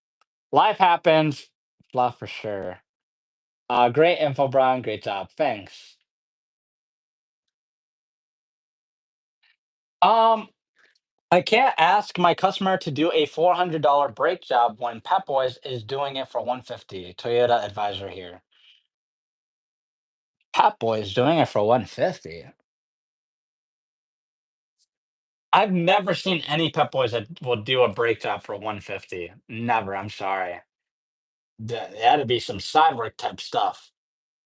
A: Life happens, fluff for sure. Great info, Brian. Great job. Thanks. Um, I can't ask my customer to do a $400 brake job when Pep Boys is doing it for 150. Toyota advisor here. Pep Boys doing it for 150. I've never seen any Pep Boys that will do a brake job for 150. Never. I'm sorry. It had to be some side work type stuff.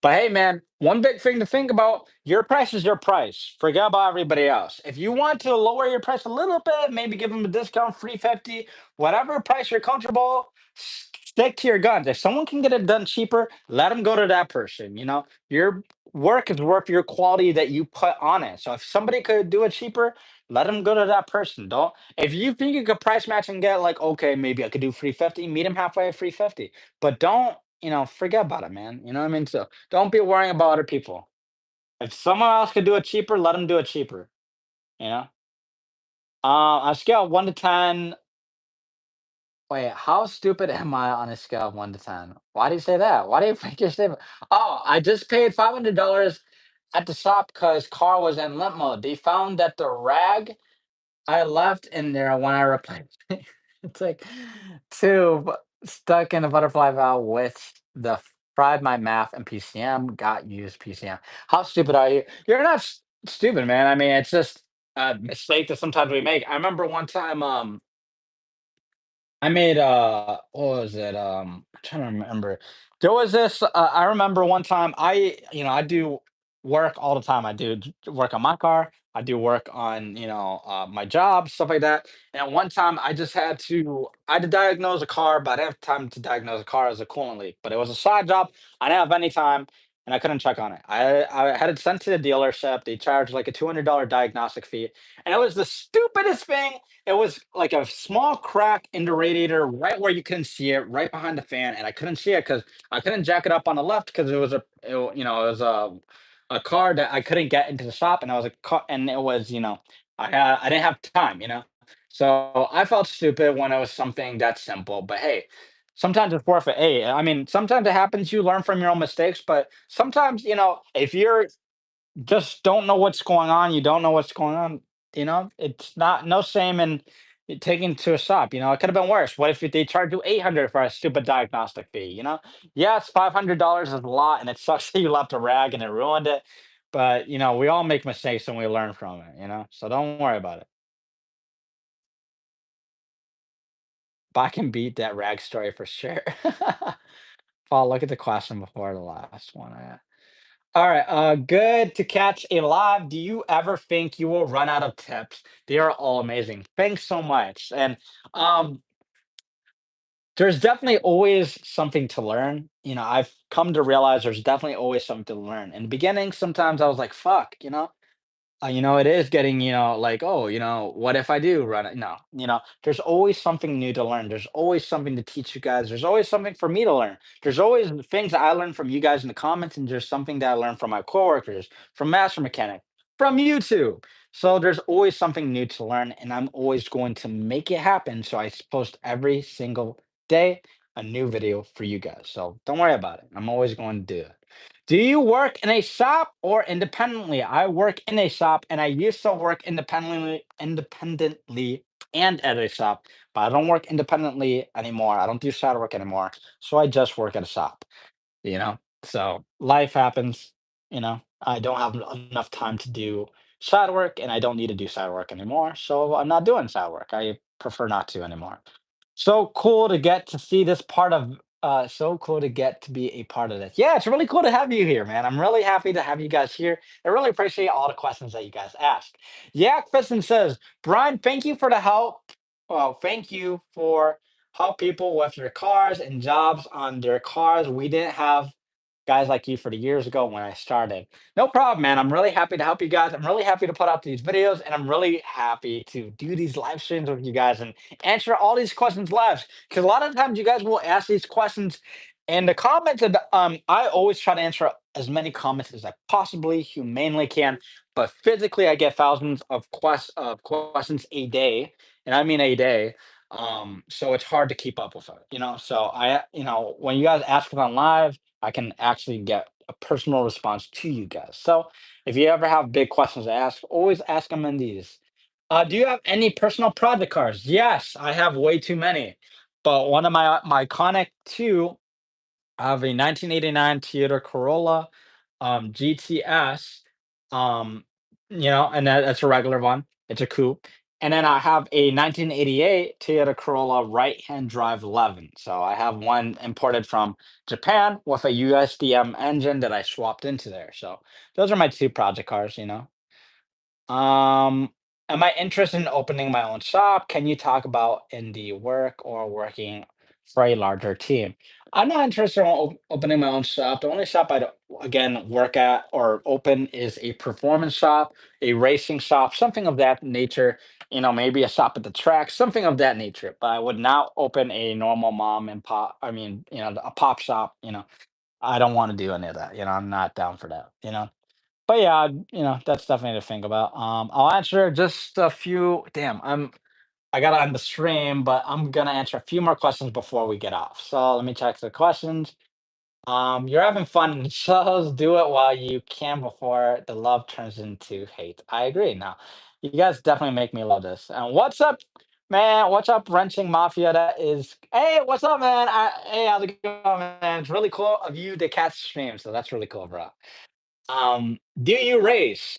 A: But hey, man, one big thing to think about, your price is your price. Forget about everybody else. If you want to lower your price a little bit, maybe give them a discount, 350, whatever price you're comfortable, stick to your guns. If someone can get it done cheaper, let them go to that person. Your work is worth your quality that you put on it. So if somebody could do it cheaper, let them go to that person. Don't If you think you could price match and get like, okay, maybe I could do 350, meet them halfway at 350. But don't, forget about it, man. You know what I mean? So don't be worrying about other people. If someone else could do it cheaper, let them do it cheaper. You know. On a scale of 1 to 10, wait, how stupid am I on a scale of 1 to 10? Why do you say that? Why do you think you're stupid? Oh, I just paid $500 at the shop because car was in limp mode. They found that the rag I left in there when I replaced it. It's like tube stuck in a butterfly valve with the fried my math and PCM got used PCM. How stupid are you? You're not stupid, man. I mean, it's just a mistake that sometimes we make. I remember one time. I made what was it? I'm trying to remember. There was this I remember one time I do work all the time. I do work on my car. I do work on, my job, stuff like that. And one time I had to diagnose a car, but I didn't have time to diagnose a car as a coolant leak. But it was a side job. I didn't have any time and I couldn't check on it. I had it sent to the dealership. They charged like a $200 diagnostic fee. And it was the stupidest thing. It was like a small crack in the radiator right where you couldn't see it, right behind the fan, and I couldn't see it because I couldn't jack it up on the left because it was a car that I couldn't get into the shop, and I was a car, and it was I didn't have time, so I felt stupid when it was something that simple. But hey, sometimes it's worth it. Hey, I mean, sometimes it happens. You learn from your own mistakes, but sometimes if you're just don't know what's going on, you don't know what's going on, it's not no shame in taking to a shop, it could have been worse. What if they charge you 800 for a stupid diagnostic fee, Yes, $500 is a lot and it sucks that you left a rag and it ruined it, but, we all make mistakes and we learn from it, So don't worry about it. But I can beat that rag story for sure. Paul, look at the question before the last one. All right, good to catch a live. Do you ever think you will run out of tips? They are all amazing. Thanks so much. And um, there's definitely always something to learn. I've come to realize there's definitely always something to learn. In the beginning, sometimes I was like, fuck, it is getting, like, oh, what if I do run it? No, there's always something new to learn. There's always something to teach you guys. There's always something for me to learn. There's always things that I learn from you guys in the comments, and there's something that I learn from my coworkers, from Master Mechanic, from YouTube. So there's always something new to learn, and I'm always going to make it happen. So I post every single day a new video for you guys. So don't worry about it. I'm always going to do it. Do you work in a shop or independently? I work in a shop and I used to work independently and at a shop, but I don't work independently anymore. I don't do shadow work anymore. So I just work at a shop, So life happens, I don't have enough time to do shadow work and I don't need to do shadow work anymore. So I'm not doing shadow work. I prefer not to anymore. So cool to get to see this part of so cool to get to be a part of this. Yeah, it's really cool to have you here, man. I'm really happy to have you guys here. I really appreciate all the questions that you guys asked. Yak Fiston says, Brian, thank you for the help. Well, thank you for help people with their cars and jobs on their cars. We didn't have guys like you for the years ago when I started. No problem, man. I'm really happy to help you guys. I'm really happy to put out these videos, and I'm really happy to do these live streams with you guys and answer all these questions live. Because a lot of times you guys will ask these questions in the comments, and I always try to answer as many comments as I possibly humanely can. But physically, I get thousands of questions a day, and I mean a day. So it's hard to keep up with it. So when you guys ask it on live, I can actually get a personal response to you guys. So if you ever have big questions to ask, always ask them in these. Do you have any personal project cars? Yes, I have way too many. But one of my iconic two, I have a 1989 Toyota Corolla GTS, and that's a regular one. It's a coupe. And then I have a 1988 Toyota Corolla right-hand drive 11. So I have one imported from Japan with a USDM engine that I swapped into there. So those are my two project cars. Um, am I interested in opening my own shop? Can you talk about indie work or working for a larger team? I'm not interested in opening my own shop. The only shop again, work at or open is a performance shop, a racing shop, something of that nature. Maybe a shop at the track, something of that nature. But I would not open a normal mom and pop. I mean, a pop shop. I don't want to do any of that. I'm not down for that. But yeah, that's definitely to think about. I'll answer just a few. Damn, I gotta end the stream, but I'm gonna answer a few more questions before we get off. So let me check the questions. You're having fun in the shows. Do it while you can before the love turns into hate. I agree. Now, you guys definitely make me love this. And what's up, man? What's up, wrenching mafia? That is. Hey, what's up, man? Hey, how's it going, man? It's really cool of you to catch the stream. So that's really cool, bro. Do you race?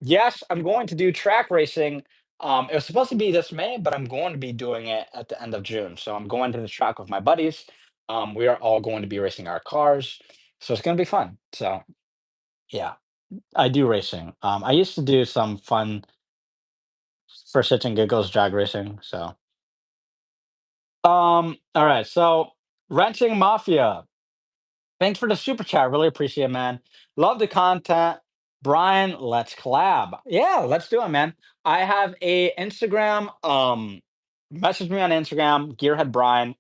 A: Yes, I'm going to do track racing It was supposed to be this May, but I'm going to be doing it at the end of June. So I'm going to the track with my buddies. We are all going to be racing our cars, so it's going to be fun. So yeah, I do racing. I used to do some fun for shits and giggles drag racing. So all right. So wrenching mafia. Thanks for the super chat. Really appreciate it, man. Love the content. Brian, let's collab. Yeah, let's do it, man. I have a Instagram. Message me on Instagram, Gearhead Brian.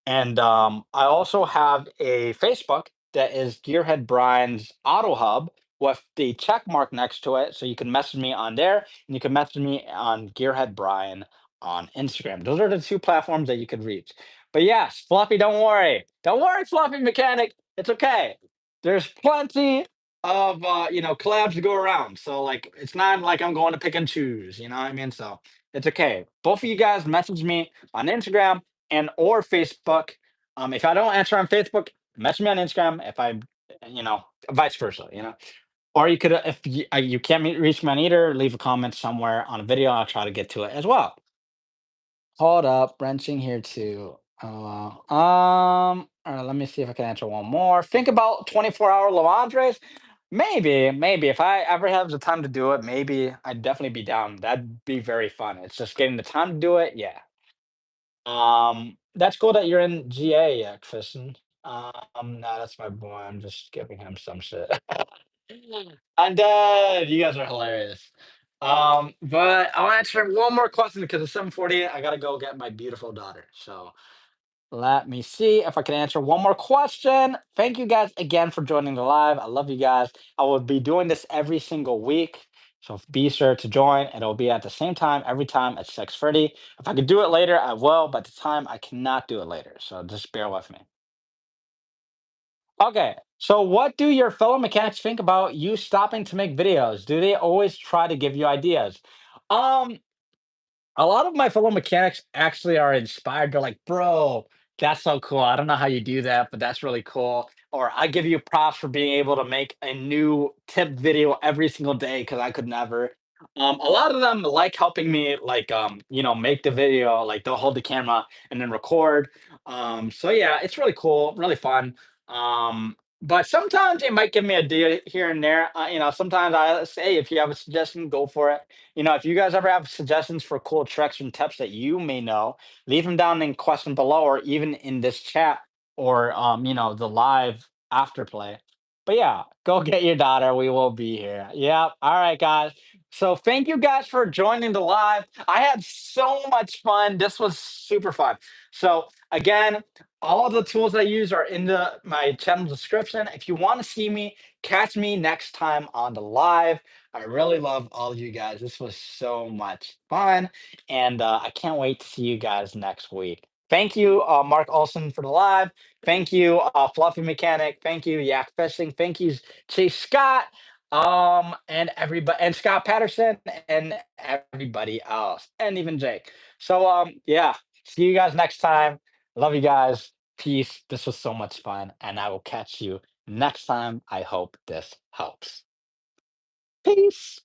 A: And I also have a Facebook that is Gearhead Brian's Auto Hub with the check mark next to it. So you can message me on there and you can message me on Gearhead Brian on Instagram. Those are the two platforms that you could reach. But yes, Fluffy, don't worry. Don't worry, Fluffy Mechanic. It's okay. There's plenty of collabs to go around. So like it's not like I'm going to pick and choose, you know what I mean? So it's okay. Both of you guys message me on Instagram and or Facebook. If I don't answer on Facebook, message me on Instagram. If I, vice versa, Or you could, if you can't reach me on either, leave a comment somewhere on a video. I'll try to get to it as well. Hold up, wrenching here too. All right, let me see if I can answer one more. Think about 24-hour lavage race. Maybe if I ever have the time to do it, maybe I'd definitely be down. That'd be very fun. It's just getting the time to do it. Yeah. That's cool that you're in GA, Kristen. No, that's my boy. I'm just giving him some shit. I'm dead. You guys are hilarious. But I'll answer one more question because it's 7:48. I gotta go get my beautiful daughter. So let me see if I can answer one more question. Thank you guys again for joining the live. I love you guys. I will be doing this every single week. So be sure to join. It'll be at the same time every time at 6:30. If I could do it later, I will, but at the time I cannot do it later. So just bear with me. Okay. So what do your fellow mechanics think about you stopping to make videos? Do they always try to give you ideas? Um, a lot of my fellow mechanics actually are inspired. They're like, bro, that's so cool. I don't know how you do that, but that's really cool. Or I give you props for being able to make a new tip video every single day because I could never. A lot of them like helping me, like make the video. Like they'll hold the camera and then record. So yeah, it's really cool, really fun. But sometimes they might give me a idea here and there. Sometimes I say, if you have a suggestion, go for it. If you guys ever have suggestions for cool tricks and tips that you may know, leave them down in question below or even in this chat or the live afterplay. But yeah, go get your daughter. We will be here. Yep. All right, guys. So thank you guys for joining the live. I had so much fun. This was super fun. So again, all of the tools I use are in my channel description. If you want to see me, catch me next time on the live. I really love all of you guys. This was so much fun. And I can't wait to see you guys next week. Thank you, Mark Olson, for the live. Thank you, Fluffy Mechanic. Thank you, Yak Fishing. Thank you, Chase Scott, and everybody, and Scott Patterson, and everybody else, and even Jake. So, yeah, see you guys next time. Love you guys. Peace. This was so much fun, and I will catch you next time. I hope this helps. Peace.